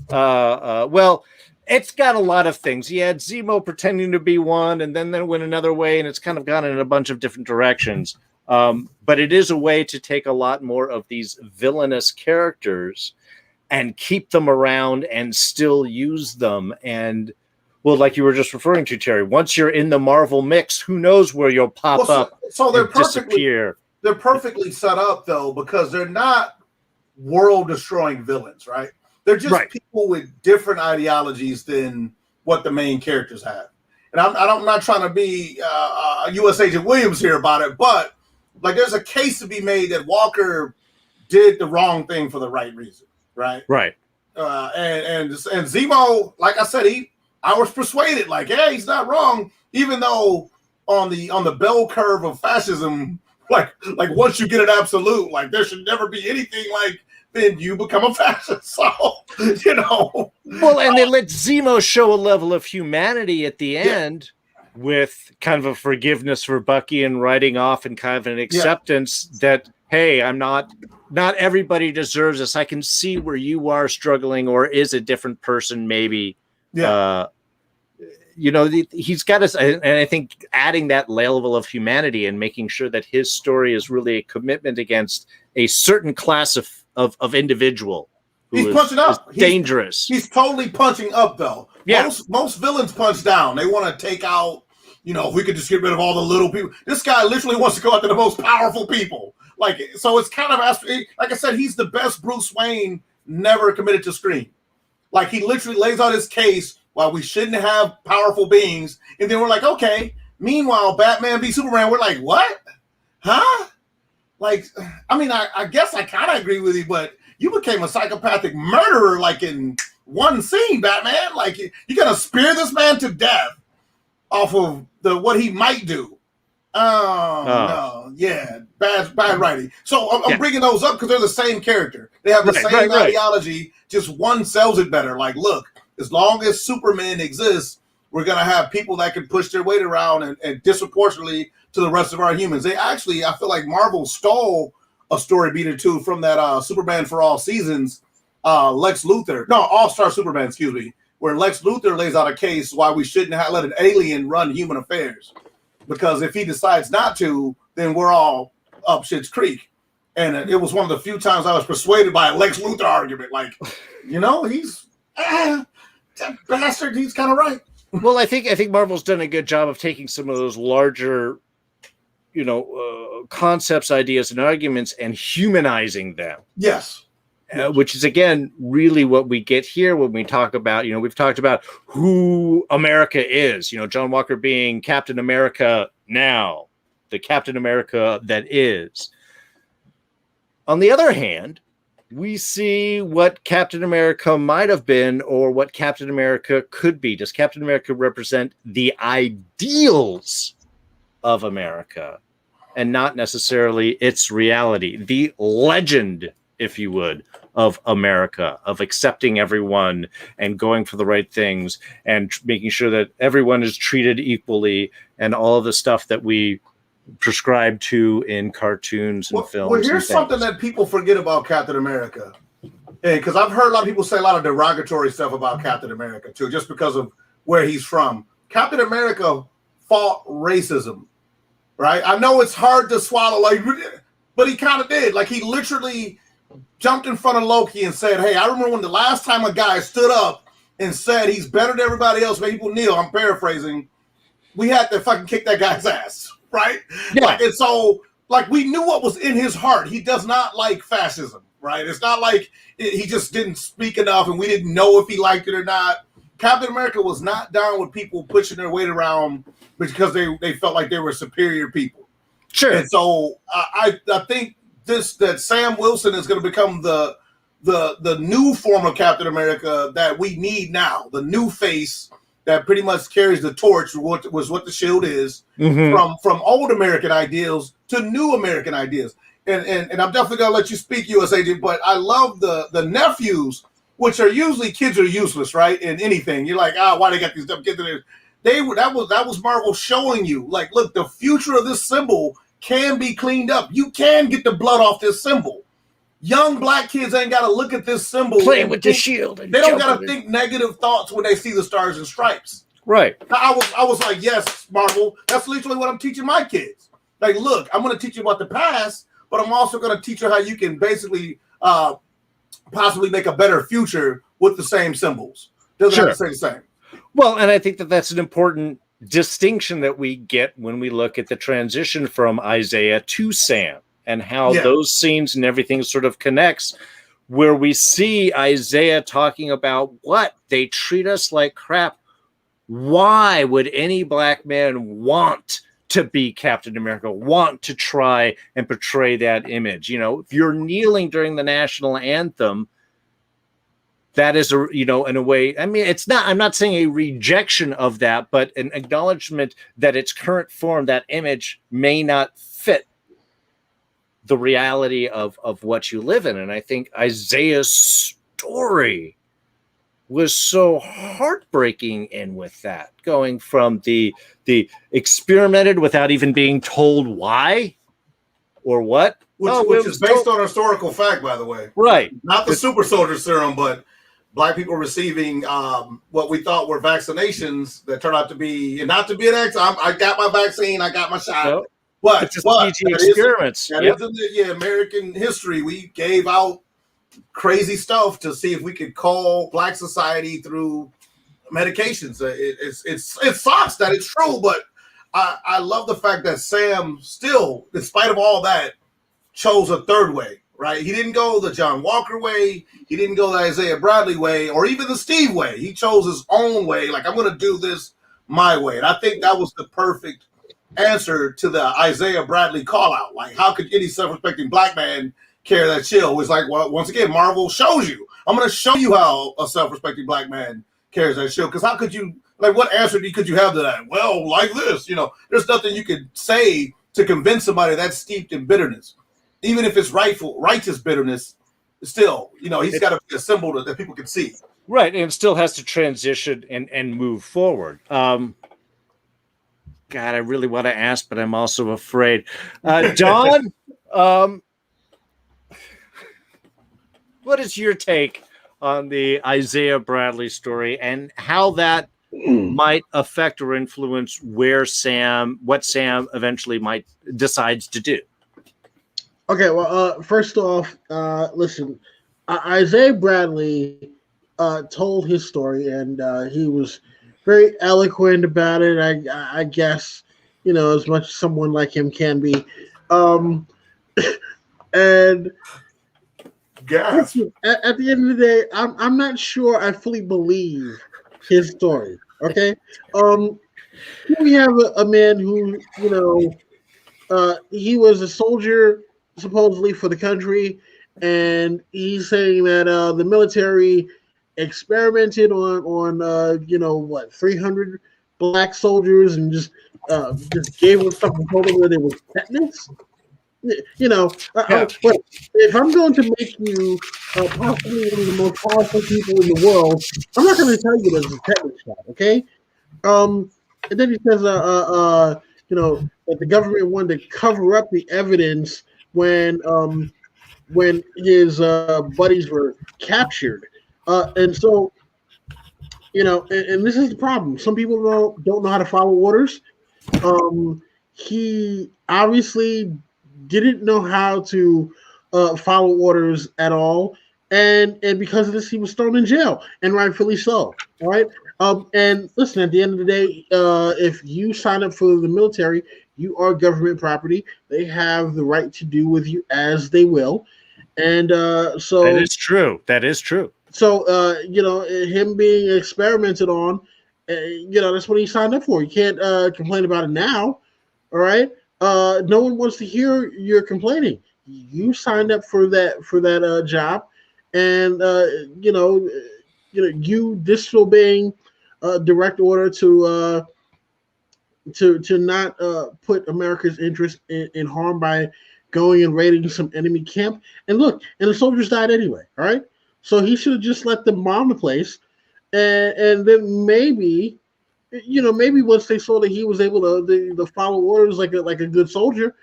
Well, it's got a lot of things. You had Zemo pretending to be one, and then went another way, and it's kind of gone in a bunch of different directions. But it is a way to take a lot more of these villainous characters and keep them around and still use them. And well, like you were just referring to, Terry, once you're in the Marvel mix, who knows where you'll pop up so they're and disappear. They're perfectly set up, though, because they're not world-destroying villains, right? They're just people with different ideologies than what the main characters have. And I'm not trying to be U.S. Agent Williams here about it, but like there's a case to be made that Walker did the wrong thing for the right reason, right? Right. And Zemo, like I said, I was persuaded, like, yeah, he's not wrong, even though on the bell curve of fascism, like once you get an absolute, like there should never be anything like then you become a fascist. So, Well, and they let Zemo show a level of humanity at the end with kind of a forgiveness for Bucky and writing off and kind of an acceptance that, hey, I'm not everybody deserves this. I can see where you are struggling or is a different person maybe. Yeah. He's got us, and I think adding that level of humanity and making sure that his story is really a commitment against a certain class of individual. He's punching up. He's dangerous. He's totally punching up, though. Yeah. Most villains punch down. They want to take out, if we could just get rid of all the little people. This guy literally wants to go after the most powerful people. So it's kind of, like I said, he's the best Bruce Wayne never committed to screen. Like, he literally lays out his case why we shouldn't have powerful beings. And then we're like, okay. Meanwhile, Batman v Superman, we're like, what? Huh? Like, I mean, I guess I kind of agree with you, but you became a psychopathic murderer, like, in one scene, Batman. Like, you're going to spear this man to death off of what he might do. No. Yeah. Bad writing. So I'm bringing those up because they're the same character. They have the same ideology, just one sells it better. Like, look, as long as Superman exists, we're going to have people that can push their weight around and disproportionately to the rest of our humans. They actually, I feel like Marvel stole a story beat or two from that Superman for All Seasons, All-Star Superman, excuse me, where Lex Luthor lays out a case why we shouldn't let an alien run human affairs. Because if he decides not to, then we're all up Shit's Creek. And it was one of the few times I was persuaded by a Lex Luthor argument. Like, he's that bastard. He's kind of right. Well, I think Marvel's done a good job of taking some of those larger, concepts, ideas, and arguments and humanizing them. Yes. Which is, again, really what we get here when we talk about, we've talked about who America is, John Walker being Captain America now, the Captain America that is. On the other hand, we see what Captain America might have been or what Captain America could be. Does Captain America represent the ideals of America and not necessarily its reality? The legend, if you would, of America, of accepting everyone and going for the right things and making sure that everyone is treated equally and all of the stuff that we prescribe to in cartoons and films. Well, here's something that people forget about Captain America. Because I've heard a lot of people say a lot of derogatory stuff about Captain America too, just because of where he's from. Captain America fought racism, right? I know it's hard to swallow, like, but he kind of did. Like, he literally jumped in front of Loki and said, "Hey, I remember when the last time a guy stood up and said he's better than everybody else, made people kneel." I'm paraphrasing. We had to fucking kick that guy's ass, right? Yeah. Like, and so, like, we knew what was in his heart. He does not like fascism, right? It's not like he just didn't speak enough and we didn't know if he liked it or not. Captain America was not down with people pushing their weight around because they felt like they were superior people. Sure. And so I think that Sam Wilson is going to become the new form of Captain America that we need now, the new face that pretty much carries the torch, what the Shield is, from old American ideals to new American ideas. And I'm definitely gonna let you speak, U.S. Agent, but I love the nephews, which are usually kids are useless, right? In anything, you're like, why they got these dumb kids in there? That was Marvel showing you, like, look, the future of this symbol can be cleaned up. You can get the blood off this symbol. Young black kids ain't got to look at this symbol. Play with the shield. They don't got to think negative thoughts when they see the stars and stripes. Right. I was like, yes, Marvel. That's literally what I'm teaching my kids. Like, look, I'm going to teach you about the past, but I'm also going to teach you how you can basically possibly make a better future with the same symbols. Doesn't have to say the same. Well, and I think that that's an important distinction that we get when we look at the transition from Isaiah to Sam and how those scenes and everything sort of connects, where we see Isaiah talking about what they treat us like crap. Why would any black man want to be Captain America, want to try and portray that image? You know, if you're kneeling during the national anthem, that is in a way, I mean, it's not, I'm not saying a rejection of that, but an acknowledgement that its current form, that image may not fit the reality of what you live in. And I think Isaiah's story was so heartbreaking in with that, going from the experimented without even being told why or what. Which is based on historical fact, by the way. Right. Not the super soldier serum, but black people receiving what we thought were vaccinations that turned out to be, not to be an accident. I got my vaccine, I got my shot. Nope. But it's a PG experiments. That is in American history. We gave out crazy stuff to see if we could call black society through medications. It sucks that it's true, but I love the fact that Sam still, despite of all that, chose a third way. Right? He didn't go the John Walker way. He didn't go the Isaiah Bradley way, or even the Steve way. He chose his own way. Like, I'm going to do this my way. And I think that was the perfect answer to the Isaiah Bradley call out. Like, how could any self-respecting black man carry that shield? It's like, well, once again, Marvel shows you. I'm going to show you how a self-respecting black man carries that shield. Because how could you, like, what answer could you have to that? Well, like this, there's nothing you could say to convince somebody that's steeped in bitterness. Even if it's righteous bitterness, still, he's got to be a symbol that people can see. Right, and still has to transition and move forward. God, I really want to ask, but I'm also afraid. Don, what is your take on the Isaiah Bradley story and how that might affect or influence what Sam eventually decides to do? Okay, well, first off, listen, Isaiah Bradley told his story, and he was very eloquent about it, I guess, as much as someone like him can be. And listen, at the end of the day, I'm not sure I fully believe his story, okay? We have a man who, he was a soldier supposedly for the country, and he's saying that the military experimented on 300 black soldiers and just gave them something and told them that it was tetanus. Yeah. But if I'm going to make you possibly one of the most powerful people in the world, I'm not going to tell you there's a tetanus shot, okay? And then he says, that the government wanted to cover up the evidence when his buddies were captured, and so and this is the problem. Some people don't know how to follow orders. He obviously didn't know how to follow orders at all, and because of this, he was thrown in jail, and rightfully so. All right. And listen, at the end of the day, if you sign up for the military, you are government property. They have the right to do with you as they will, and so that is true. That is true. So him being experimented on, that's what he signed up for. You can't complain about it now. All right. No one wants to hear you're complaining. You signed up for that job, and you disobeying direct order to not put America's interest in harm by going and raiding some enemy camp. And look, and the soldiers died anyway. All right, so he should have just let them bomb the place, and then maybe once they saw that he was able to follow orders like a good soldier,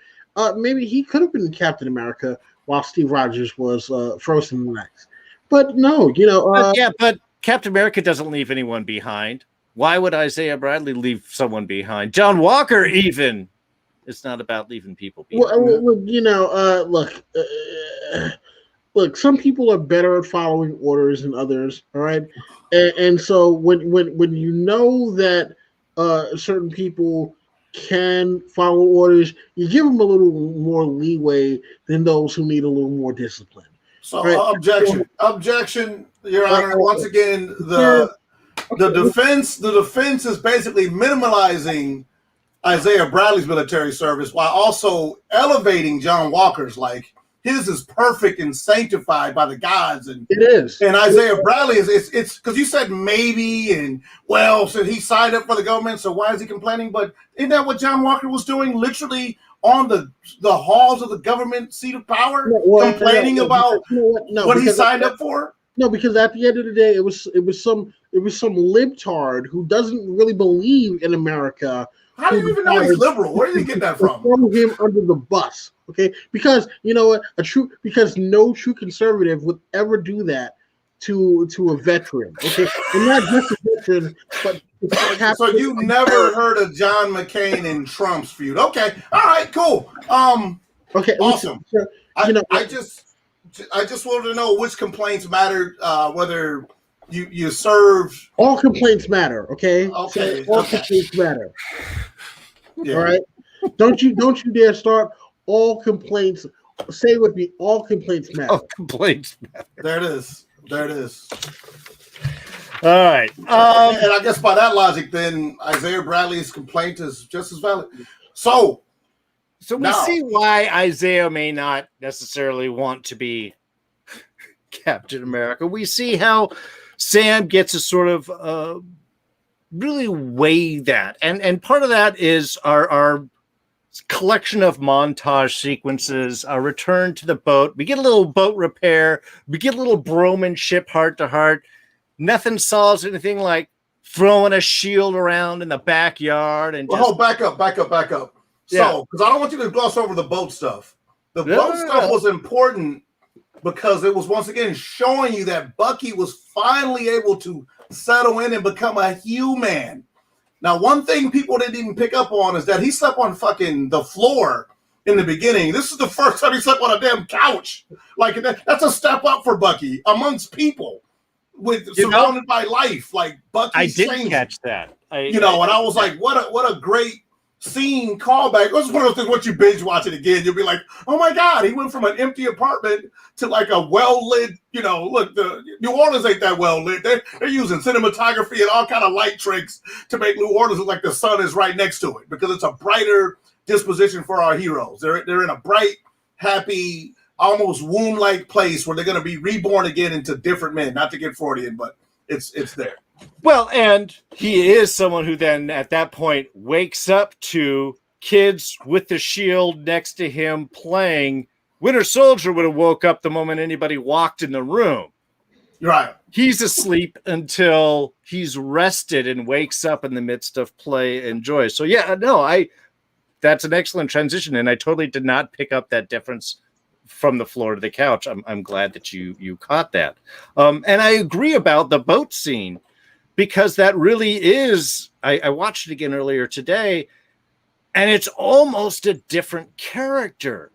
maybe he could have been Captain America while Steve Rogers was frozen in the ice. But no, but Captain America doesn't leave anyone behind. Why would Isaiah Bradley leave someone behind? John Walker, even. It's not about leaving people behind. Look, some people are better at following orders than others. All right, and so when you know that certain people can follow orders, you give them a little more leeway than those who need a little more discipline. So, right? objection, Your Honor. Once again, the defense is basically minimalizing Isaiah Bradley's military service while also elevating John Walker's. Like, his is perfect and sanctified by the gods, and it is. And Isaiah Bradley it's because you said maybe, and well, so he signed up for the government, so why is he complaining? But isn't that what John Walker was doing? Literally on the halls of the government seat of power, complaining about what he signed up for. No, because at the end of the day, it was some libtard who doesn't really believe in America. How do you even know he's liberal? Where did you get that from? Throw him under the bus, okay? Because you know what, because no true conservative would ever do that to a veteran, okay? And not just a veteran, but so you never heard of John McCain and Trump's feud? Okay, all right, cool. Okay, awesome. Listen, I just wanted to know which complaints mattered, whether you served. All complaints matter, okay? Okay. So all complaints matter. Yeah. All right. Don't you dare start all complaints. Say it with me. All complaints matter. All complaints matter. There it is. All right. And I guess by that logic, then Isaiah Bradley's complaint is just as valid. So we see why Isaiah may not necessarily want to be Captain America. We see how Sam gets to sort of really weigh that. And part of that is our collection of montage sequences, our return to the boat. We get a little boat repair. We get a little bromanship heart to heart. Nothing solves anything like throwing a shield around in the backyard. And back up. So, because I don't want you to gloss over the boat stuff. The boat stuff was important because it was once again showing you that Bucky was finally able to settle in and become a human. Now, one thing people didn't even pick up on is that he slept on fucking the floor in the beginning. This is the first time he slept on a damn couch. Like, that's a step up for Bucky amongst people surrounded by life. Like, Bucky. I didn't catch that. And I was like, what a great scene callback. It was one of those things, once you binge watch it again, you'll be like, oh my God, he went from an empty apartment to like a well-lit, look, the New Orleans ain't that well-lit. They're using cinematography and all kind of light tricks to make New Orleans look like the sun is right next to it because it's a brighter disposition for our heroes. They're in a bright, happy, almost womb-like place where they're going to be reborn again into different men. Not to get Freudian, but it's there. Well, and he is someone who then at that point wakes up to kids with the shield next to him playing. Winter Soldier would have woke up the moment anybody walked in the room. Right. He's asleep until he's rested and wakes up in the midst of play and joy. So yeah, no, that's an excellent transition, and I totally did not pick up that difference from the floor to the couch. I'm glad that you caught that. And I agree about the boat scene, because that really is, I watched it again earlier today, and it's almost a different character.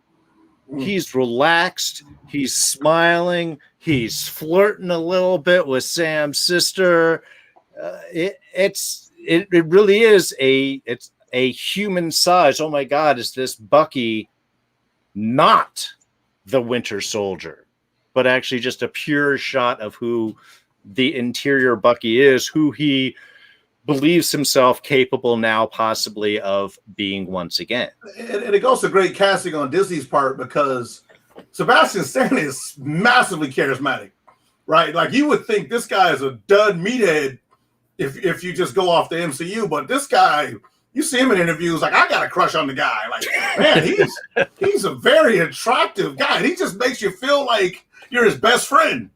He's relaxed, he's smiling, he's flirting a little bit with Sam's sister. It really is it's a human size. Oh my God, is this Bucky not the Winter Soldier, but actually just a pure shot of who the interior Bucky is, who he believes himself capable now possibly of being once again. And it goes to great casting on Disney's part, because Sebastian Stan is massively charismatic, right? Like, you would think this guy is a dud meathead if you just go off the MCU, but this guy, you see him in interviews, like, I got a crush on the guy. Like, man, he's a very attractive guy. He just makes you feel like you're his best friend,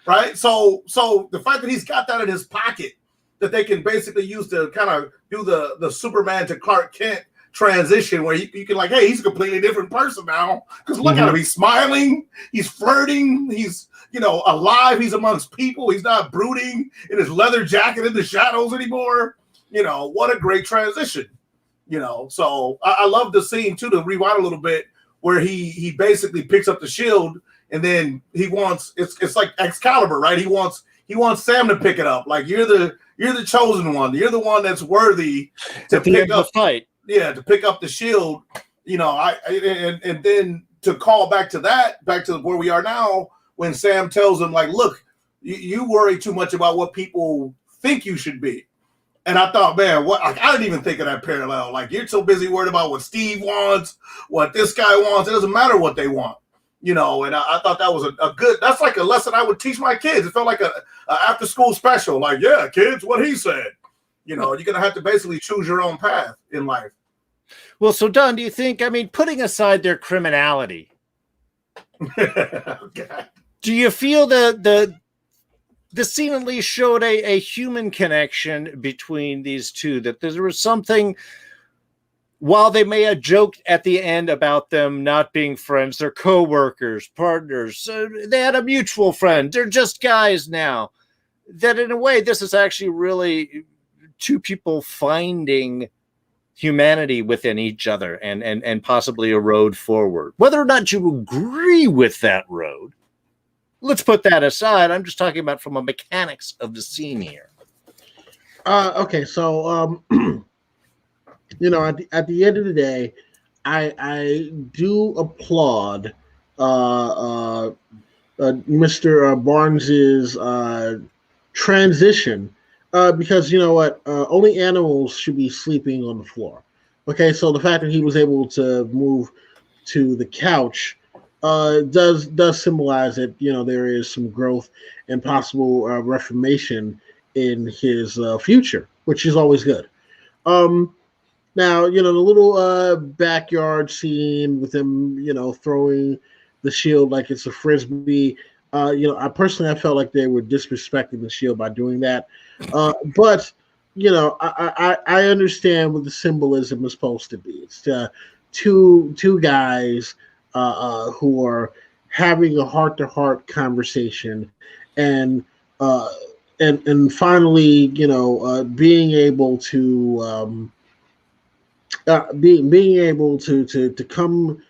right? So the fact that he's got that in his pocket, that they can basically use to kind of do the Superman to Clark Kent transition, where you can like, hey, he's a completely different person now. Because look at him, he's smiling, he's flirting, he's alive, he's amongst people, he's not brooding in his leather jacket in the shadows anymore. What a great transition. So I love the scene too, to rewind a little bit, where he basically picks up the shield, and then he wants it's like Excalibur, right? He wants Sam to pick it up. Like, you're the chosen one. You're the one that's worthy to pick up the fight. Yeah, to pick up the shield. And then to call back to where we are now, when Sam tells him, like, look, you worry too much about what people think you should be. And I thought, man, I didn't even think of that parallel. Like, you're so busy worried about what Steve wants, what this guy wants. It doesn't matter what they want. And I thought that was a good, that's like a lesson I would teach my kids. It felt like a after school special. Like, yeah, kids, what he said. You're going to have to basically choose your own path in life. Well, so Don, do you think, putting aside their criminality, okay, do you feel the scene at least showed a human connection between these two, that there was something, while they may have joked at the end about them not being friends, they're co-workers, partners, they had a mutual friend, they're just guys now, that in a way this is actually really two people finding humanity within each other and possibly a road forward. Whether or not you agree with that road, let's put that aside. I'm just talking about from a mechanics of the scene here. Okay, so at the end of the day, I do applaud Mr. Barnes's transition, because only animals should be sleeping on the floor. Okay, so the fact that he was able to move to the couch does symbolize that there is some growth and possible reformation in his future, which is always good. Now, the little backyard scene with him, throwing the shield like it's a frisbee. I felt like they were disrespecting the shield by doing that. But I understand what the symbolism is supposed to be. It's two guys who are having a heart-to-heart conversation, and finally, being able to being able to come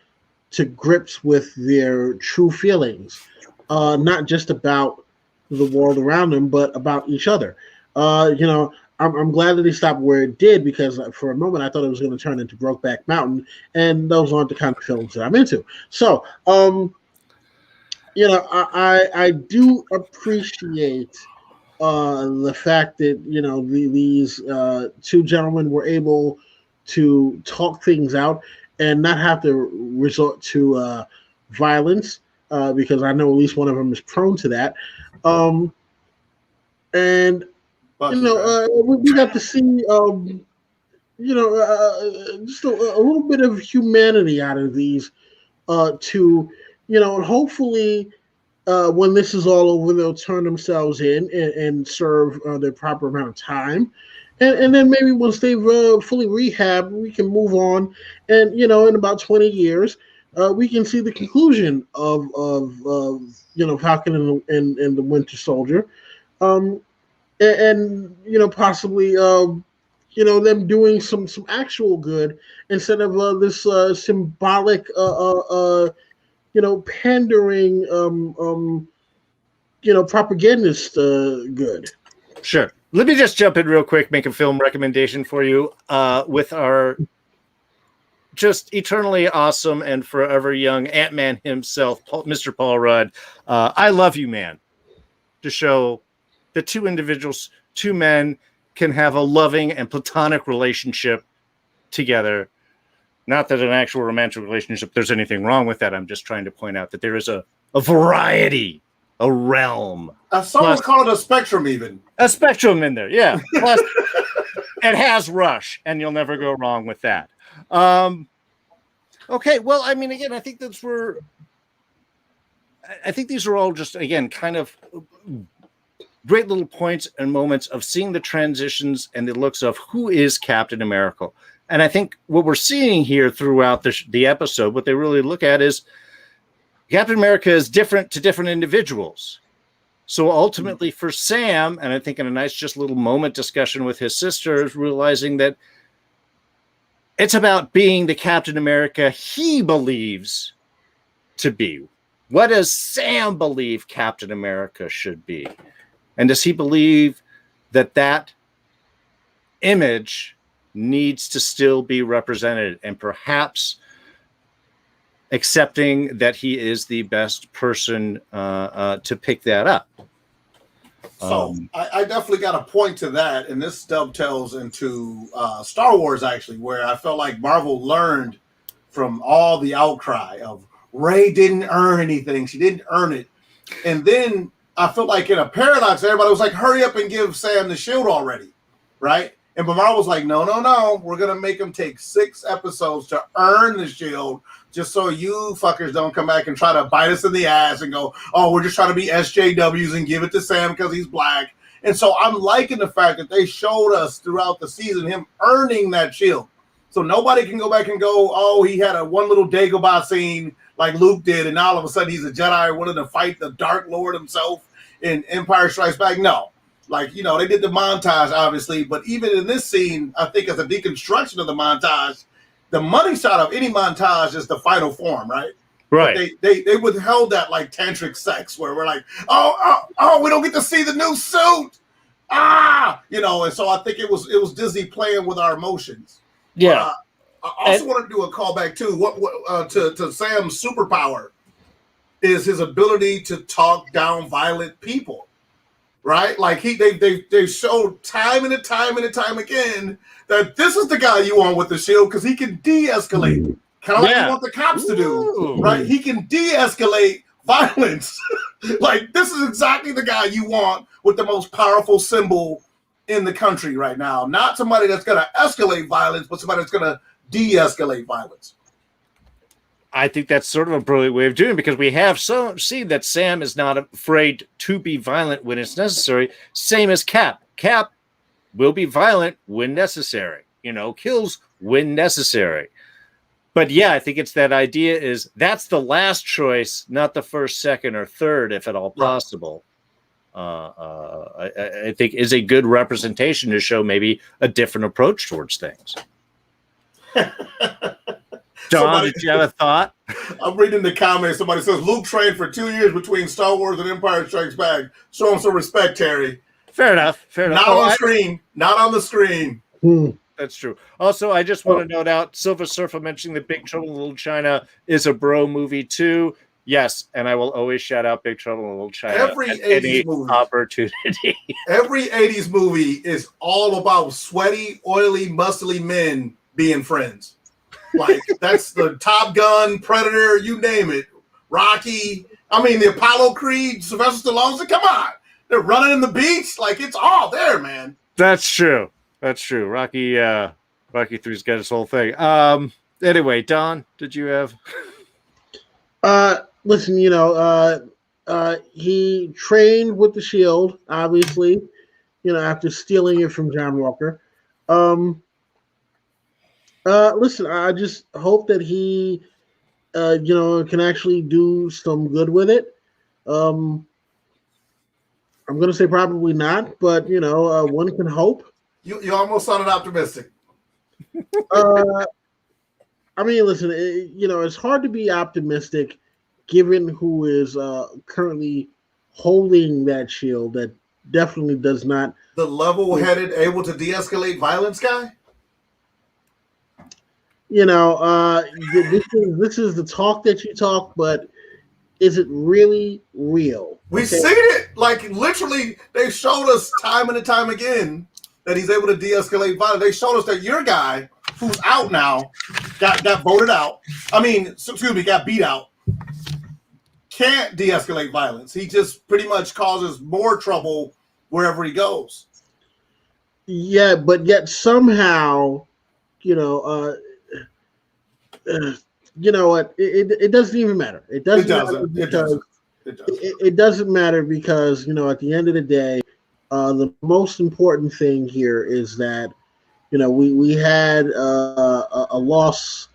to grips with their true feelings, not just about the world around them, but about each other. I'm glad that they stopped where it did, because for a moment I thought it was going to turn into Brokeback Mountain, and those aren't the kind of films that I'm into. So, I do appreciate the fact that these two gentlemen were able to talk things out and not have to resort to violence, because I know at least one of them is prone to that. And we got to see just a little bit of humanity out of these two, and hopefully when this is all over, they'll turn themselves in and serve their proper amount of time. And then maybe once they've fully rehabbed, we can move on. And, in about 20 years, we can see the conclusion of Falcon and the Winter Soldier. And possibly, them doing some actual good instead of this symbolic, pandering, propagandist good. Sure. Let me just jump in real quick, make a film recommendation for you with our just eternally awesome and forever young Ant-Man himself, Mr. Paul Rudd. I Love You, Man, to show that two men can have a loving and platonic relationship together. Not that an actual romantic relationship, there's anything wrong with that. I'm just trying to point out that there is a variety, a realm. Someone would call it a spectrum even. A spectrum in there, yeah. Plus, it has Rush, and you'll never go wrong with that. Okay, well, I mean, again, I think these are all just, again, kind of great little points and moments of seeing the transitions and the looks of who is Captain America. And I think what we're seeing here throughout the episode, what they really look at is Captain America is different to different individuals. So ultimately for Sam, and I think in a nice just little moment discussion with his sisters, realizing that it's about being the Captain America he believes to be. What does Sam believe Captain America should be? And does he believe that image needs to still be represented, and perhaps accepting that he is the best person to pick that up? So I definitely got a point to that, and this dovetails into Star Wars, actually, where I felt like Marvel learned from all the outcry of Rey didn't earn anything. She didn't earn it. And then I felt like in a paradox, everybody was like, hurry up and give Sam the shield already, right? And Marvel was like, no, we're going to make him take 6 episodes to earn the shield just so you fuckers don't come back and try to bite us in the ass and go, oh, we're just trying to be SJWs and give it to Sam because he's black. And so I'm liking the fact that they showed us throughout the season him earning that shield. So nobody can go back and go, oh, he had a one little Dagobah scene like Luke did, and now all of a sudden he's a Jedi wanting to fight the Dark Lord himself in Empire Strikes Back. No. Like, they did the montage, obviously, but even in this scene, I think as a deconstruction of the montage, the money shot of any montage is the final form, right? Right. But they withheld that like tantric sex where we're like, oh, we don't get to see the new suit. And so I think it was Disney playing with our emotions. Yeah. I also want to do a callback too. To Sam's superpower is his ability to talk down violent people, right? Like they showed time and time again that this is the guy you want with the shield because he can de-escalate, kind of like you want the cops to do, right? He can de-escalate violence. Like this is exactly the guy you want with the most powerful symbol in the country right now. Not somebody that's going to escalate violence, but somebody that's going to de-escalate violence. I think that's sort of a brilliant way of doing it because we have seen that Sam is not afraid to be violent when it's necessary. Same as Cap. Cap will be violent when necessary, kills when necessary. But yeah, I think it's that idea is that's the last choice, not the first, second, or third, if at all possible. I think is a good representation to show maybe a different approach towards things. John, did you have a thought? I'm reading the comments. Somebody says Luke trained for 2 years between Star Wars and Empire Strikes Back. Show him some respect, Terry. Fair enough. Not on the screen. Not on the screen. That's true. Also, I just want to note out Silver Surfer mentioning that Big Trouble in Little China is a bro movie too. Yes, and I will always shout out Big Trouble in Little China every at 80s any movie. Opportunity. Every 80s movie is all about sweaty, oily, muscly men being friends. Like that's the Top Gun, Predator, you name it. Rocky. I mean, the Apollo Creed, Sylvester Stallone. Come on, they're running in the beach. Like, it's all there, man. That's true. That's true. Rocky 3's got his whole thing. Anyway, Don, did you have? Listen, he trained with the Shield, obviously, after stealing it from John Walker. Listen, I just hope that he, can actually do some good with it. I'm going to say probably not, but, one can hope. You almost sounded optimistic. I mean, listen, it's hard to be optimistic given who is currently holding that shield that definitely does not. The level-headed, able to de-escalate violence guy? This is the talk that you talk, but is it really real? We've seen it. Like, literally, they showed us time and time again that he's able to de-escalate violence. They showed us that your guy, who's out now, got voted out. Got beat out. Can't de-escalate violence. He just pretty much causes more trouble wherever he goes. Yeah, but yet somehow, you know what? It doesn't even matter. It doesn't matter because at the end of the day, the most important thing here is that we had a loss,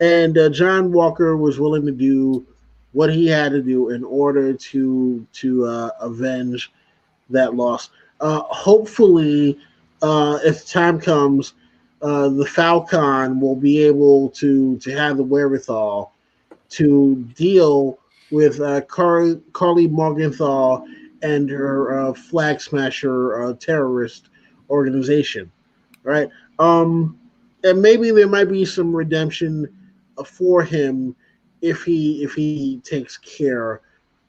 and John Walker was willing to do what he had to do in order to avenge that loss. Hopefully, if time comes, the Falcon will be able to have the wherewithal to deal with Carly Morgenthau and her flag smasher terrorist organization, right? And maybe there might be some redemption for him if he takes care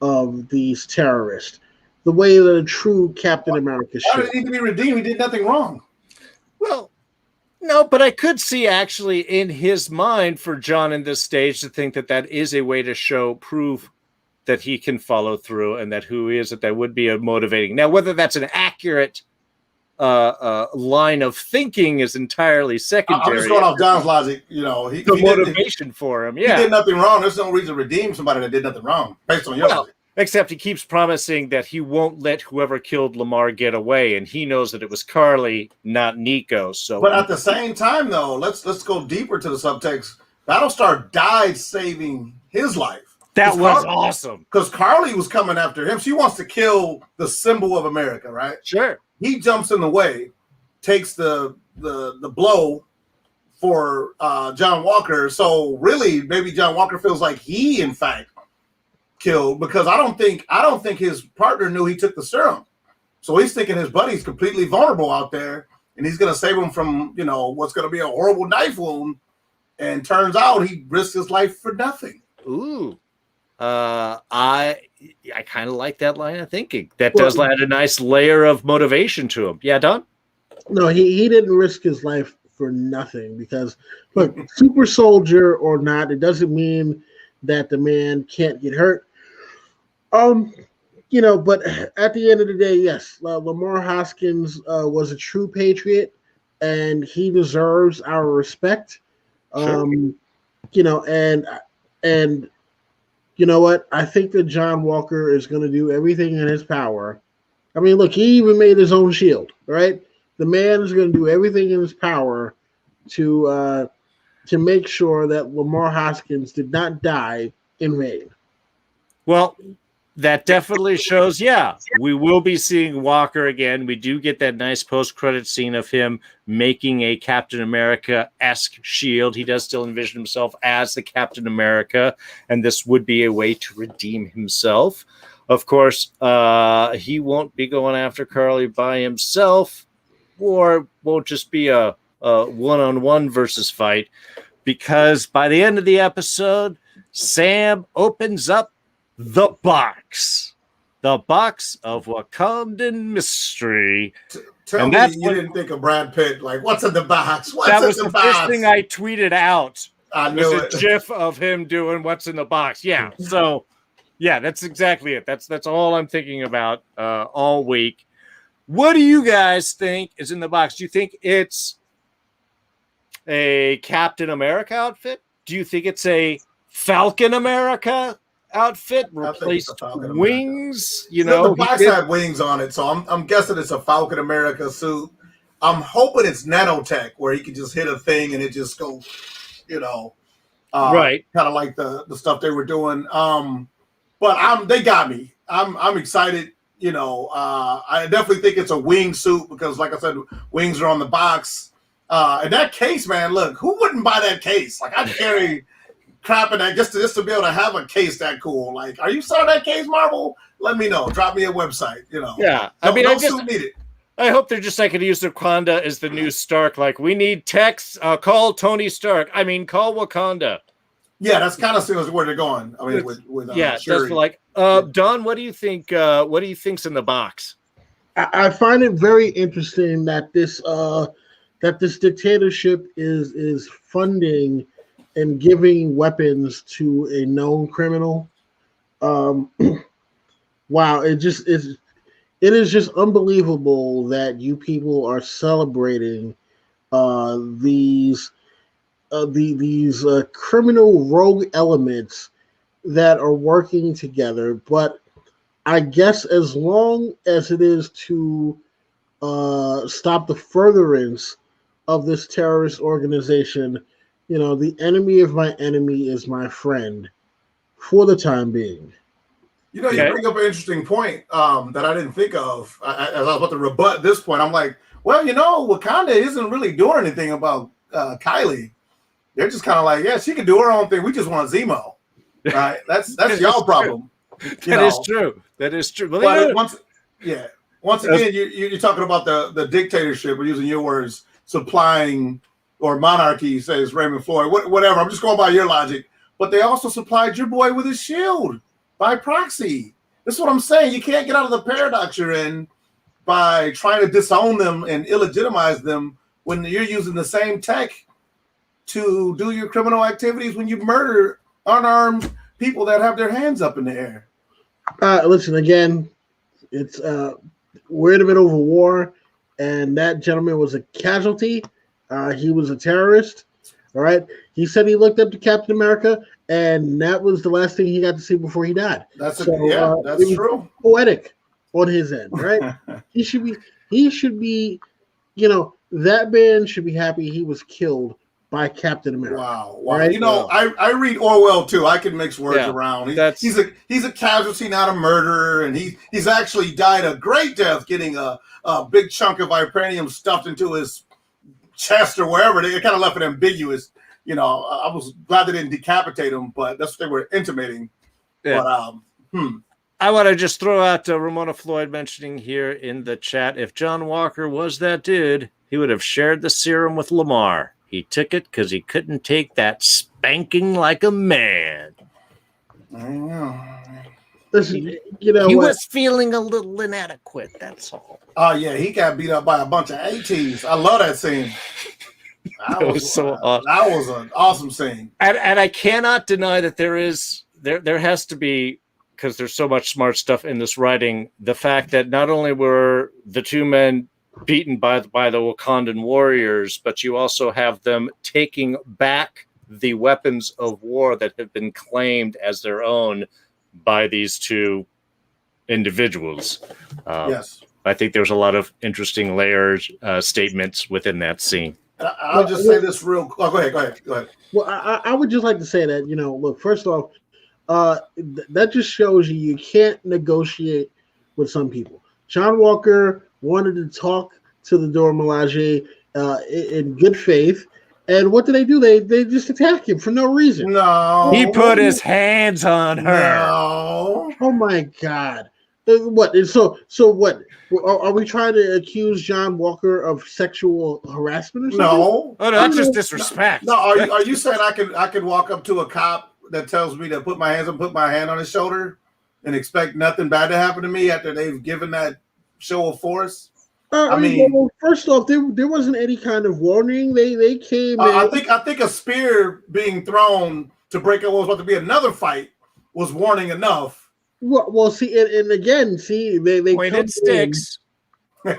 of these terrorists, the way that a true Captain America should. Why does he need to be redeemed? He did nothing wrong. Well, no, but I could see actually in his mind for John in this stage to think that is a way to prove that he can follow through and that who he is, that would be a motivating. Now, whether that's an accurate line of thinking is entirely secondary. I'm just going off John's logic. The motivation for him. Yeah, he did nothing wrong. There's no reason to redeem somebody that did nothing wrong based on your logic. Except he keeps promising that he won't let whoever killed Lamar get away, and he knows that it was Carly, not Nico. So, but at the same time, though, let's go deeper to the subtext. Battlestar died saving his life. That was awesome because Carly was coming after him. She wants to kill the symbol of America, right? Sure. He jumps in the way, takes the blow for John Walker. So really, maybe John Walker feels like he, in fact, killed, because I don't think his partner knew he took the serum. So he's thinking his buddy's completely vulnerable out there, and he's gonna save him from what's gonna be a horrible knife wound. And turns out he risked his life for nothing. Ooh. I kind of like that line of thinking. That does add a nice layer of motivation to him. Yeah, Don? No, he didn't risk his life for nothing because, look, super soldier or not, it doesn't mean that the man can't get hurt. But at the end of the day, yes, Lamar Hoskins was a true patriot, and he deserves our respect. Sure. And you know what? I think that John Walker is going to do everything in his power. I mean, look, he even made his own shield, right? The man is going to do everything in his power to make sure that Lamar Hoskins did not die in vain. Well, that definitely shows, we will be seeing Walker again. We do get that nice post-credit scene of him making a Captain America-esque shield. He does still envision himself as the Captain America, and this would be a way to redeem himself. Of course, he won't be going after Carly by himself, or won't just be a one-on-one versus fight, because by the end of the episode, Sam opens up the box of Wakandan mystery. Tell me you didn't think of Brad Pitt. Like, what's in the box? That was the first thing I tweeted out I knew There's it. a GIF of him doing what's in the box. Yeah. So, yeah, that's exactly it. That's all I'm thinking about all week. What do you guys think is in the box? Do you think it's a Captain America outfit? Do you think it's a Falcon America outfit? I think it's a Replaced Falcon wings? You America. know, The box had wings on it, so I'm guessing it's a Falcon America suit. I'm hoping it's nanotech, where he can just hit a thing and it just goes, right. kind of like the stuff they were doing. But they got me. I'm excited. I definitely think it's a wing suit because, like I said, wings are on the box. And that case, man, look, who wouldn't buy that case? Like, I'd carry crap in that just to be able to have a case that cool. Like, are you selling that case, Marvel? Let me know. Drop me a website. Yeah, no suit needed. I hope they're just like going to use Wakanda as the new Stark. Like, we need techs. Call Tony Stark. I mean, call Wakanda. Yeah, that's kind of where they're going. I mean, with yeah, Shuri. that's like Don. What do you think? What do you think's in the box? I find it very interesting that this dictatorship is funding and giving weapons to a known criminal. Wow, it is just unbelievable that you people are celebrating these criminal rogue elements that are working together. But I guess as long as it is to stop the furtherance of this terrorist organization, the enemy of my enemy is my friend for the time being. You bring up an interesting point that I didn't think of. As I was about to rebut this point, I'm like, well, Wakanda isn't really doing anything about Kylie. They're just kind of like, yeah, she can do her own thing. We just want Zemo, right? That's y'all problem. That is true. That is true. But once again, you're talking about the dictatorship, or using your words, supplying or monarchy, says Raymond Floyd. Whatever. I'm just going by your logic. But they also supplied your boy with his shield by proxy. This is what I'm saying. You can't get out of the paradox you're in by trying to disown them and illegitimize them when you're using the same tech to do your criminal activities when you murder unarmed people that have their hands up in the air. Listen, again, it's we're in the middle of a war, and that gentleman was a casualty. He was a terrorist. All right. He said he looked up to Captain America, and that was the last thing he got to see before he died. That's true. Poetic on his end, right? He should be, that man should be happy he was killed by Captain America. Wow. Right? I read Orwell too. I can mix words around. He's a casualty, not a murderer, and he's actually died a great death, getting a big chunk of vibranium stuffed into his chest or wherever. They kind of left it ambiguous. I was glad they didn't decapitate him, but that's what they were intimating. Yeah. But I want to just throw out Ramona Floyd mentioning here in the chat, if John Walker was that dude, he would have shared the serum with Lamar. He took it because he couldn't take that spanking like a man. I don't know. Listen, he was feeling a little inadequate, that's all. Oh, yeah, he got beat up by a bunch of ATs. I love that scene. That was so awesome. That was an awesome scene. And I cannot deny that there has to be, because there's so much smart stuff in this writing, the fact that not only were the two men beaten by the Wakandan warriors, but you also have them taking back the weapons of war that have been claimed as their own by these two individuals. Yes. I think there's a lot of interesting layers, statements within that scene. I'll just say this real quick. Go ahead. Well, I would just like to say that, look, first off, that just shows you can't negotiate with some people. John Walker wanted to talk to the Dora Milaje in good faith. And what do? They just attack him for no reason. No. He put his hands on her. No. Oh, my God. What? So what? Are we trying to accuse John Walker of sexual harassment or something? No. Oh, no, that's just disrespect. No, are you saying I could walk up to a cop that tells me to put my hands up, put my hand on his shoulder, and expect nothing bad to happen to me after they've given that show of force? I mean, well, first off, there wasn't any kind of warning. They came I in. think a spear being thrown to break up what was about to be another fight was warning enough. Well, see, and again, see, they come Pointed sticks. in.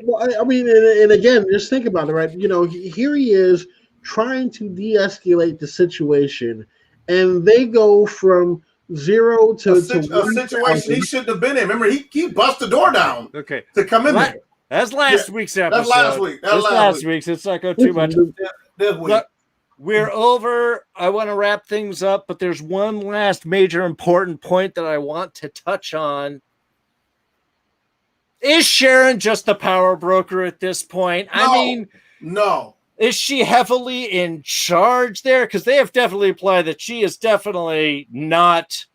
Well, I mean, and again, just think about it, right? You know, here he is trying to de-escalate the situation, and they go from zero to A 1,000. situation he shouldn't have been in. Remember, he bust the door down Okay. to come in there. That's last week's episode. That's last week. That's last week's. It's not go too much. This week. Look, we're over. I want to wrap things up, but there's one last major important point that I want to touch on. Is Sharon just the power broker at this point? No, I mean, no. Is she heavily in charge there? Because they have definitely implied that she is definitely not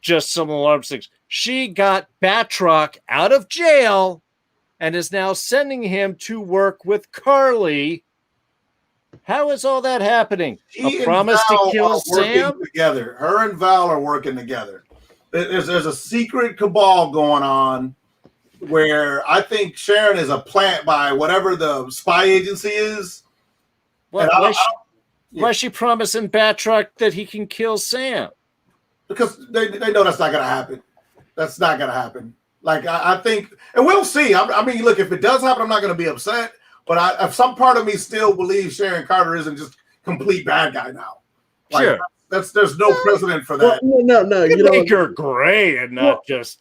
just some alarm sticks. She got Batroc out of jail and is now sending him to work with Carly. How is all that happening? A promise to kill Sam? Together. Her and Val are working together. There's a secret cabal going on where I think Sharon is a plant by whatever the spy agency is. Why is she promising Batroc that he can kill Sam? Because they know that's not going to happen. That's not going to happen. Like, I think, and we'll see. I mean, look, if it does happen, I'm not going to be upset. But some part of me still believes Sharon Carter isn't just complete bad guy now. Like, sure. There's no precedent for that. Well, no. You make her gray and not just,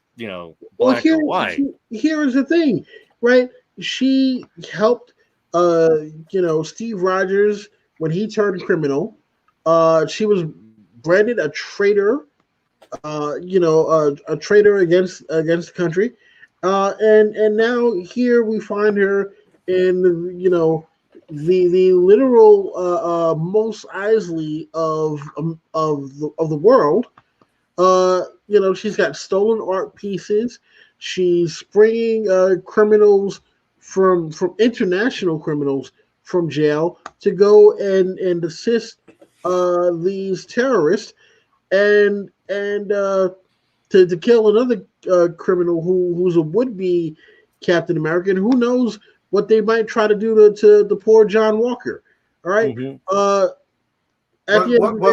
black or white. Here's the thing, right? She helped, Steve Rogers when he turned criminal. She was branded a traitor, a traitor against the country. And now here we find her in, the literal Mos Eisley of the world. She's got stolen art pieces. She's springing criminals from international criminals from jail to go and assist these terrorists and to kill another criminal who's a would-be Captain America. And who knows what they might try to do to the poor John Walker. All right. Mm-hmm.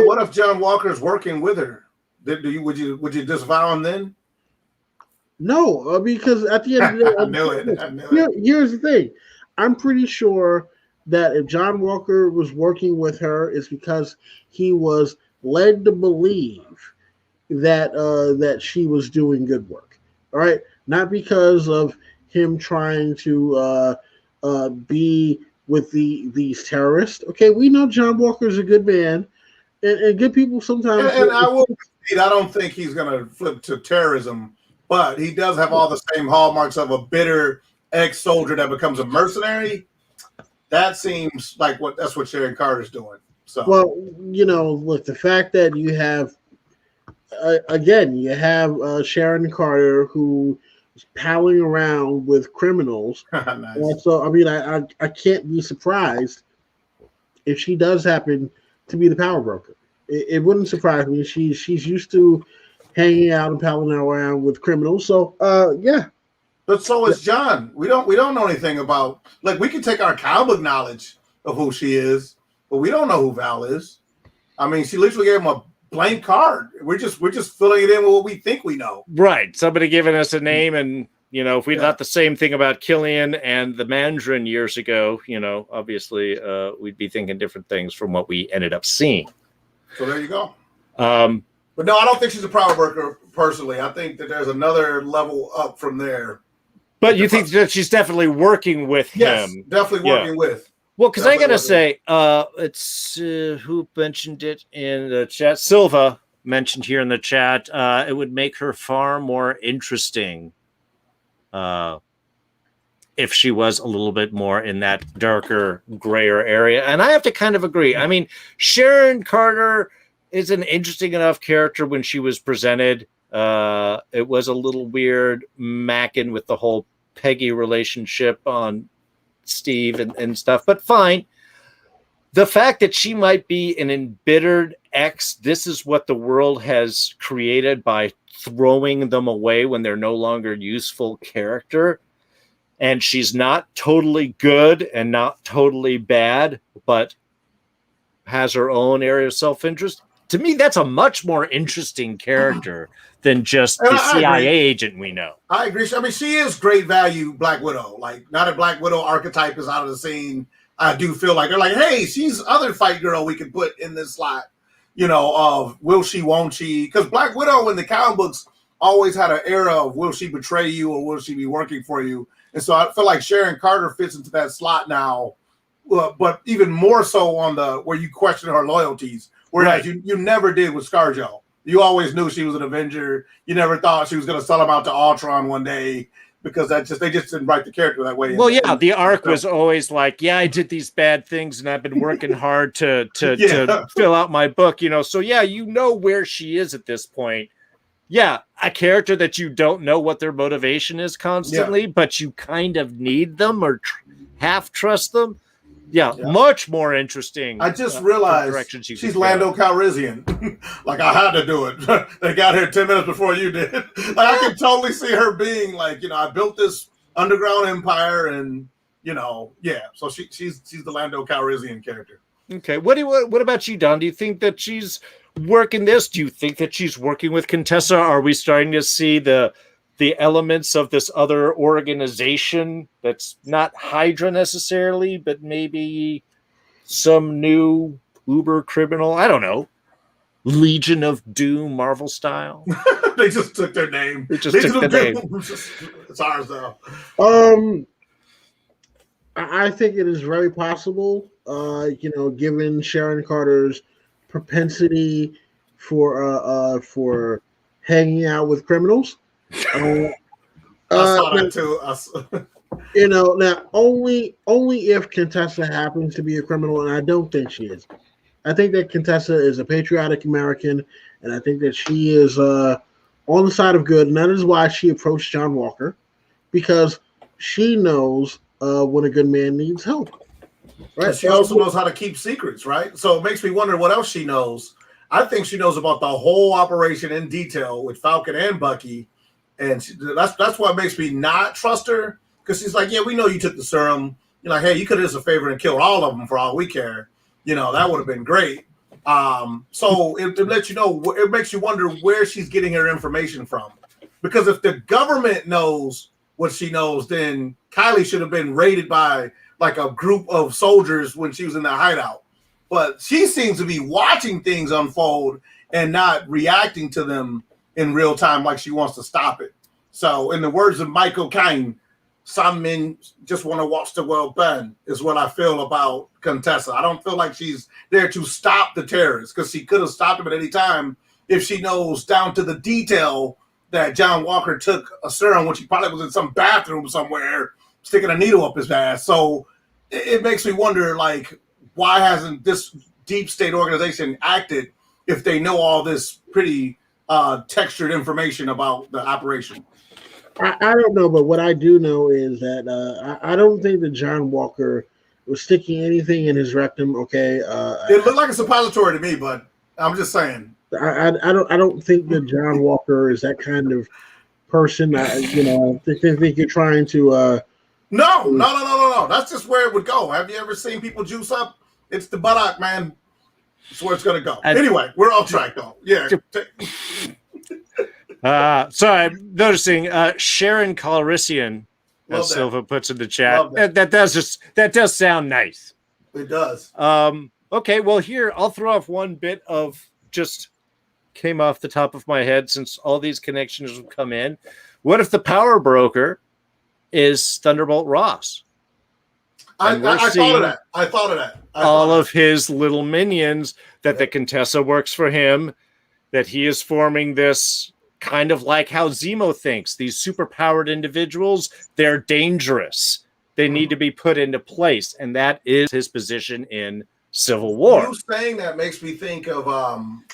What if John Walker's working with her? Would you disavow him then? No, because at the end of the day, I knew it. Here's the thing. I'm pretty sure that if John Walker was working with her, it's because he was led to believe that she was doing good work. All right, not because of him trying to be with these terrorists. Okay, we know John Walker's a good man, and good people sometimes. And I don't think he's going to flip to terrorism, but he does have all the same hallmarks of a bitter ex-soldier that becomes a mercenary. That seems like that's what Sharon Carter's doing. So, well, look, the fact that you have, Sharon Carter who is palling around with criminals. Nice. So, I mean, I can't be surprised if she does happen to be the power broker. It wouldn't surprise me. She's used to hanging out and palling around with criminals. So, yeah. But so is John. We don't know anything about, like, we can take our comic book knowledge of who she is, but we don't know who Val is. I mean, she literally gave him a blank card. We're just filling it in with what we think we know. Right. Somebody giving us a name, and if we thought the same thing about Killian and the Mandarin years ago, obviously we'd be thinking different things from what we ended up seeing. So there you go. But no, I don't think she's a power broker personally. I think that there's another level up from there. But you think that she's definitely working with him? Yes, definitely working with. Well, because I got to say, it's who mentioned it in the chat? Silva mentioned here in the chat, it would make her far more interesting if she was a little bit more in that darker, grayer area. And I have to kind of agree. I mean, Sharon Carter is an interesting enough character when she was presented. It was a little weird macking with the whole Peggy relationship on Steve and stuff, but fine. The fact that she might be an embittered ex, this is what the world has created by throwing them away when they're no longer useful character. and she's not totally good and not totally bad, but has her own area of self-interest. To me, that's a much more interesting character than just the CIA agent we know. I agree. I mean, she is great value Black Widow. Like, now that Black Widow archetype is out of the scene, I do feel like they're like, hey, she's other fight girl we could put in this slot, of will she, won't she? Because Black Widow in the comic books always had an era of will she betray you or will she be working for you? And so I feel like Sharon Carter fits into that slot now, but even more so on the where you question her loyalties. Whereas you never did with ScarJo. You always knew she was an Avenger. You never thought she was going to sell him out to Ultron one day because they just didn't write the character that way. Well, the arc was always like, I did these bad things and I've been working hard to fill out my book, So where she is at this point. Yeah, a character that you don't know what their motivation is constantly, but you kind of need them or half trust them. Yeah, much more interesting. I just realized she's Lando Calrissian. Like, I had to do it. They got here 10 minutes before you did. Like, I can totally see her being like, I built this underground empire, and So she's the Lando Calrissian character. Okay, what about you, Don? Do you think that she's working this? Do you think that she's working with Contessa? Are we starting to see the elements of this other organization that's not Hydra necessarily, but maybe some new uber criminal, I don't know, Legion of Doom Marvel style? They just took their name. It's ours though. I think it is very possible, given Sharon Carter's propensity for hanging out with criminals. I saw that too. Now only if Contessa happens to be a criminal, and I don't think she is. I think that Contessa is a patriotic American, and I think that she is on the side of good, and that is why she approached John Walker, because she knows when a good man needs help. Right. She also knows how to keep secrets, right? So it makes me wonder what else she knows. I think she knows about the whole operation in detail with Falcon and Bucky. And that's what makes me not trust her, because she's like, we know you took the serum. You're like, hey, you could have done us a favor and killed all of them for all we care. That would have been great. So it lets you know, it makes you wonder where she's getting her information from. Because if the government knows what she knows, then Kylie should have been raided by like a group of soldiers when she was in the hideout. But she seems to be watching things unfold and not reacting to them in real time like she wants to stop it. So in the words of Michael Caine, some men just want to watch the world burn, is what I feel about Contessa. I don't feel like she's there to stop the terrorists, because she could have stopped them at any time if she knows down to the detail that John Walker took a serum when she probably was in some bathroom somewhere sticking a needle up his ass. So it makes me wonder, like, why hasn't this deep state organization acted if they know all this pretty textured information about the operation? I don't know, but what I do know is that I don't think that John Walker was sticking anything in his rectum. Okay, it looked like a suppository to me, but I'm just saying. I don't think that John Walker is that kind of person. I think you're trying to. No. That's just where it would go. Have you ever seen people juice up? It's the buttock, man. That's where it's gonna go. Anyway, we're off track though. Yeah. Sorry, I'm noticing Sharon Calrissian, as Silva puts in the chat. That does sound nice. It does. Okay, well, here I'll throw off one bit of just came off the top of my head since all these connections have come in. What if the power broker is Thunderbolt Ross? I thought of that. All of his little minions that the Contessa works for him, that he is forming this kind of like how Zemo thinks. These superpowered individuals, they're dangerous. They need to be put into place. And that is his position in Civil War. You saying that makes me think of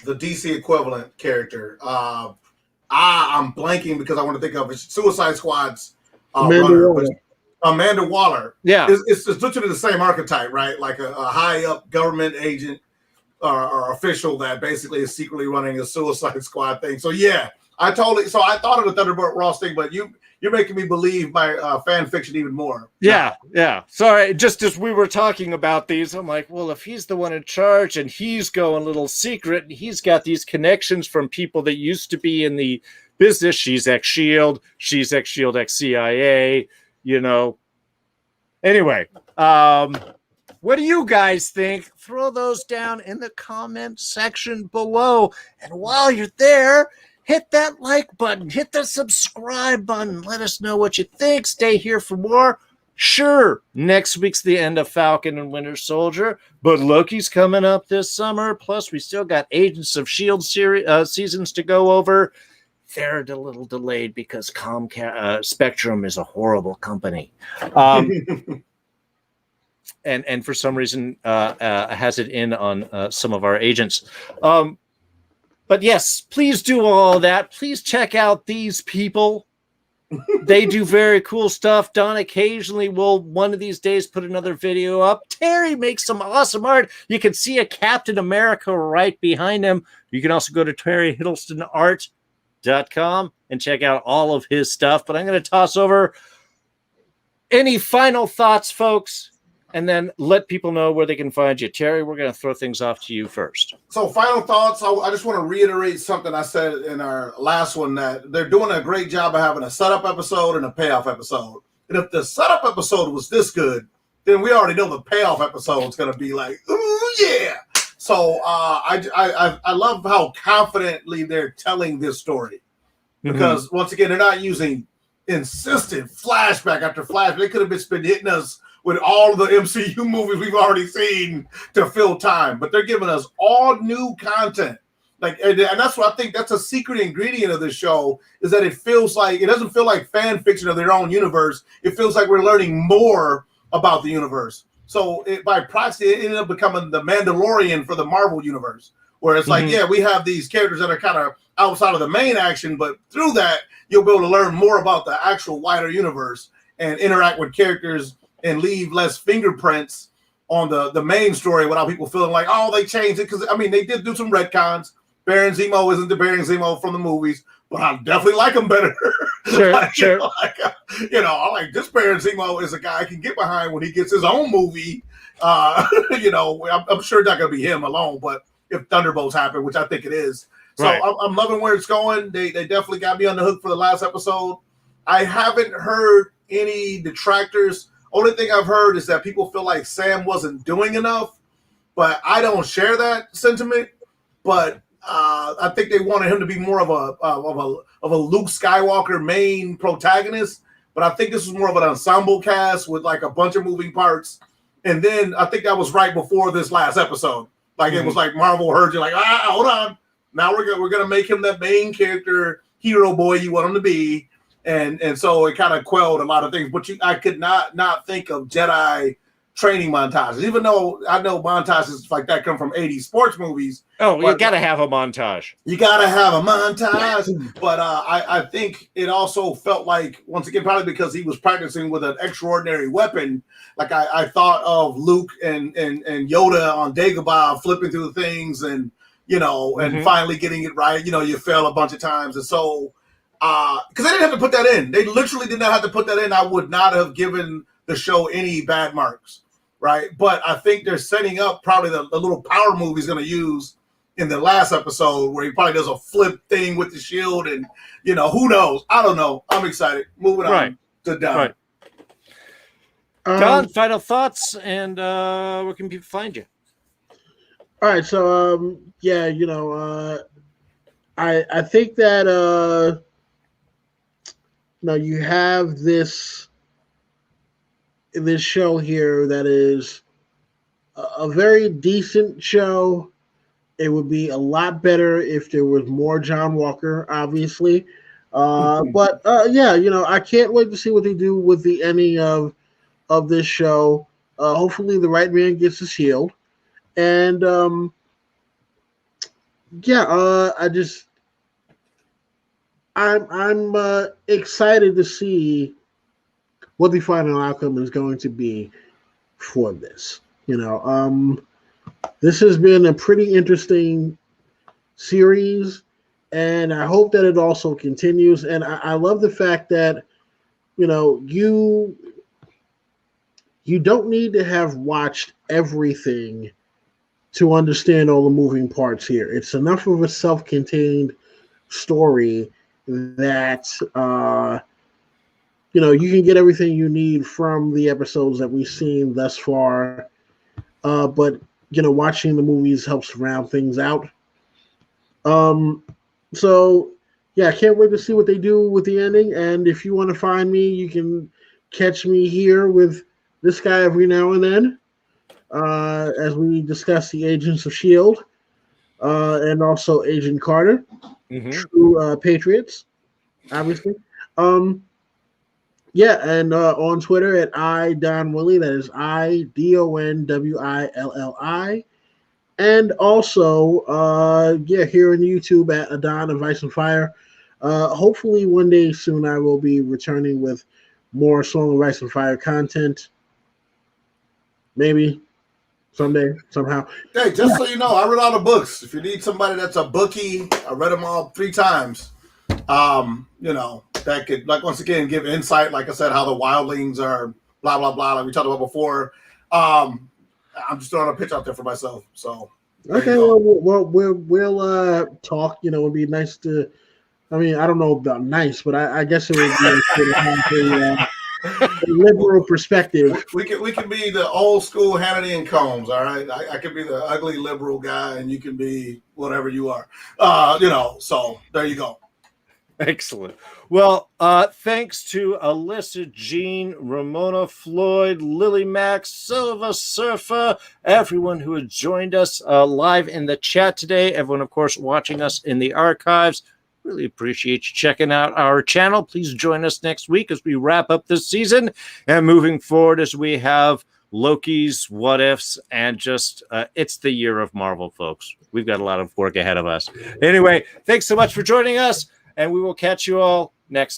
the DC equivalent character. I'm blanking because I want to think of Suicide Squad's Amanda Waller. Yeah. It's literally the same archetype, right? Like a high up government agent or official that basically is secretly running a Suicide Squad thing. So yeah, I thought of the Thunderbolt Ross thing, but you're making me believe my fan fiction even more. Yeah. Sorry, just as we were talking about these, I'm like, well, if he's the one in charge and he's going a little secret and he's got these connections from people that used to be in the business, she's ex-SHIELD, she's ex-SHIELD, ex-CIA, you know. Anyway, what do you guys think? Throw those down in the comment section below. And while you're there, hit that like button, hit the subscribe button. Let us know what you think. Stay here for more. Sure, next week's the end of Falcon and Winter Soldier, but Loki's coming up this summer. Plus, we still got Agents of S.H.I.E.L.D. seasons to go over. They're a little delayed because Spectrum is a horrible company. And for some reason has it in on some of our agents. But yes, please do all that. Please check out these people. They do very cool stuff. Don occasionally will one of these days put another video up. Terry makes some awesome art. You can see a Captain America right behind him. You can also go to terryhiddlestonart.com and check out all of his stuff. But I'm going to toss over any final thoughts, folks, and then let people know where they can find you. Terry, we're going to throw things off to you first. So final thoughts, I just want to reiterate something I said in our last one, that they're doing a great job of having a setup episode and a payoff episode. And if the setup episode was this good, then we already know the payoff episode is going to be like, ooh, yeah. So I love how confidently they're telling this story. Because once again, they're not using insistent flashback after flashback. They could have been hitting us with all of the MCU movies we've already seen to fill time, but they're giving us all new content. Like, and that's what I think that's a secret ingredient of this show, is that it doesn't feel like fan fiction of their own universe. It feels like we're learning more about the universe. So by proxy, it ended up becoming the Mandalorian for the Marvel universe, where it's like, yeah, we have these characters that are kind of outside of the main action, but through that, you'll be able to learn more about the actual wider universe and interact with characters and leave less fingerprints on the main story without people feeling like, oh, they changed it. Because, I mean, they did do some retcons. Baron Zemo isn't the Baron Zemo from the movies, but I definitely like him better. Sure, sure. I like this Baron Zemo is a guy I can get behind when he gets his own movie. I'm sure it's not going to be him alone, but if Thunderbolts happen, which I think it is. So right. I'm loving where it's going. They definitely got me on the hook for the last episode. I haven't heard any detractors. Only thing I've heard is that people feel like Sam wasn't doing enough, but I don't share that sentiment. But I think they wanted him to be more of a Luke Skywalker main protagonist. But I think this was more of an ensemble cast with like a bunch of moving parts. And then I think that was right before this last episode. Like it was like Marvel heard you like, hold on, now we're gonna make him that main character hero boy you want him to be. And so it kind of quelled a lot of things, but I could not think of Jedi training montages, even though I know montages like that come from 80s sports movies. Oh, you got to have a montage. You got to have a montage. But I think it also felt like, once again, probably because he was practicing with an extraordinary weapon. Like I thought of Luke and Yoda on Dagobah flipping through the things and finally getting it right. You fail a bunch of times. And so, because they didn't have to put that in. They literally did not have to put that in. I would not have given the show any bad marks, right? But I think they're setting up probably the little power move he's going to use in the last episode, where he probably does a flip thing with the shield, and who knows? I don't know. I'm excited. Moving on to Don. Right. Don, final thoughts, and where can people find you? All right, so I think that you have this show here that is a very decent show. It would be a lot better if there was more John Walker, obviously. But I can't wait to see what they do with the ending of this show. Hopefully the right man gets the shield. And I'm excited to see what the final outcome is going to be for this. This has been a pretty interesting series, and I hope that it also continues. And I love the fact that you don't need to have watched everything to understand all the moving parts here. It's enough of a self-contained story that you can get everything you need from the episodes that we've seen thus far. But watching the movies helps round things out. So yeah, I can't wait to see what they do with the ending. And if you want to find me, you can catch me here with this guy every now and then, as we discuss the Agents of S.H.I.E.L.D. And also Agent Carter, True Patriots, obviously. Yeah, and on Twitter at @DonWillie, that is IDONWILLI. And also, here on YouTube at Adon of Ice and Fire. Hopefully one day soon I will be returning with more Song of Ice and Fire content. Maybe someday, somehow. Hey, just so you know, I read all the books. If you need somebody that's a bookie, I read them all 3 times. That could, like, once again, give insight, like I said, how the wildlings are blah, blah, blah, like we talked about before. I'm just throwing a pitch out there for myself. So, okay, we'll talk. It'd be nice to, I mean, I don't know about nice, but I guess it would be a liberal perspective. We can be the old school Hannity and Combs, all right? I could be the ugly liberal guy, and you can be whatever you are. So there you go. Excellent. Well, thanks to Alyssa, Jean, Ramona, Floyd, Lily Max, Silva Surfer, everyone who has joined us live in the chat today. Everyone, of course, watching us in the archives. Really appreciate you checking out our channel. Please join us next week as we wrap up this season and moving forward as we have Loki's What Ifs, and just it's the year of Marvel, folks. We've got a lot of work ahead of us. Anyway, thanks so much for joining us, and we will catch you all next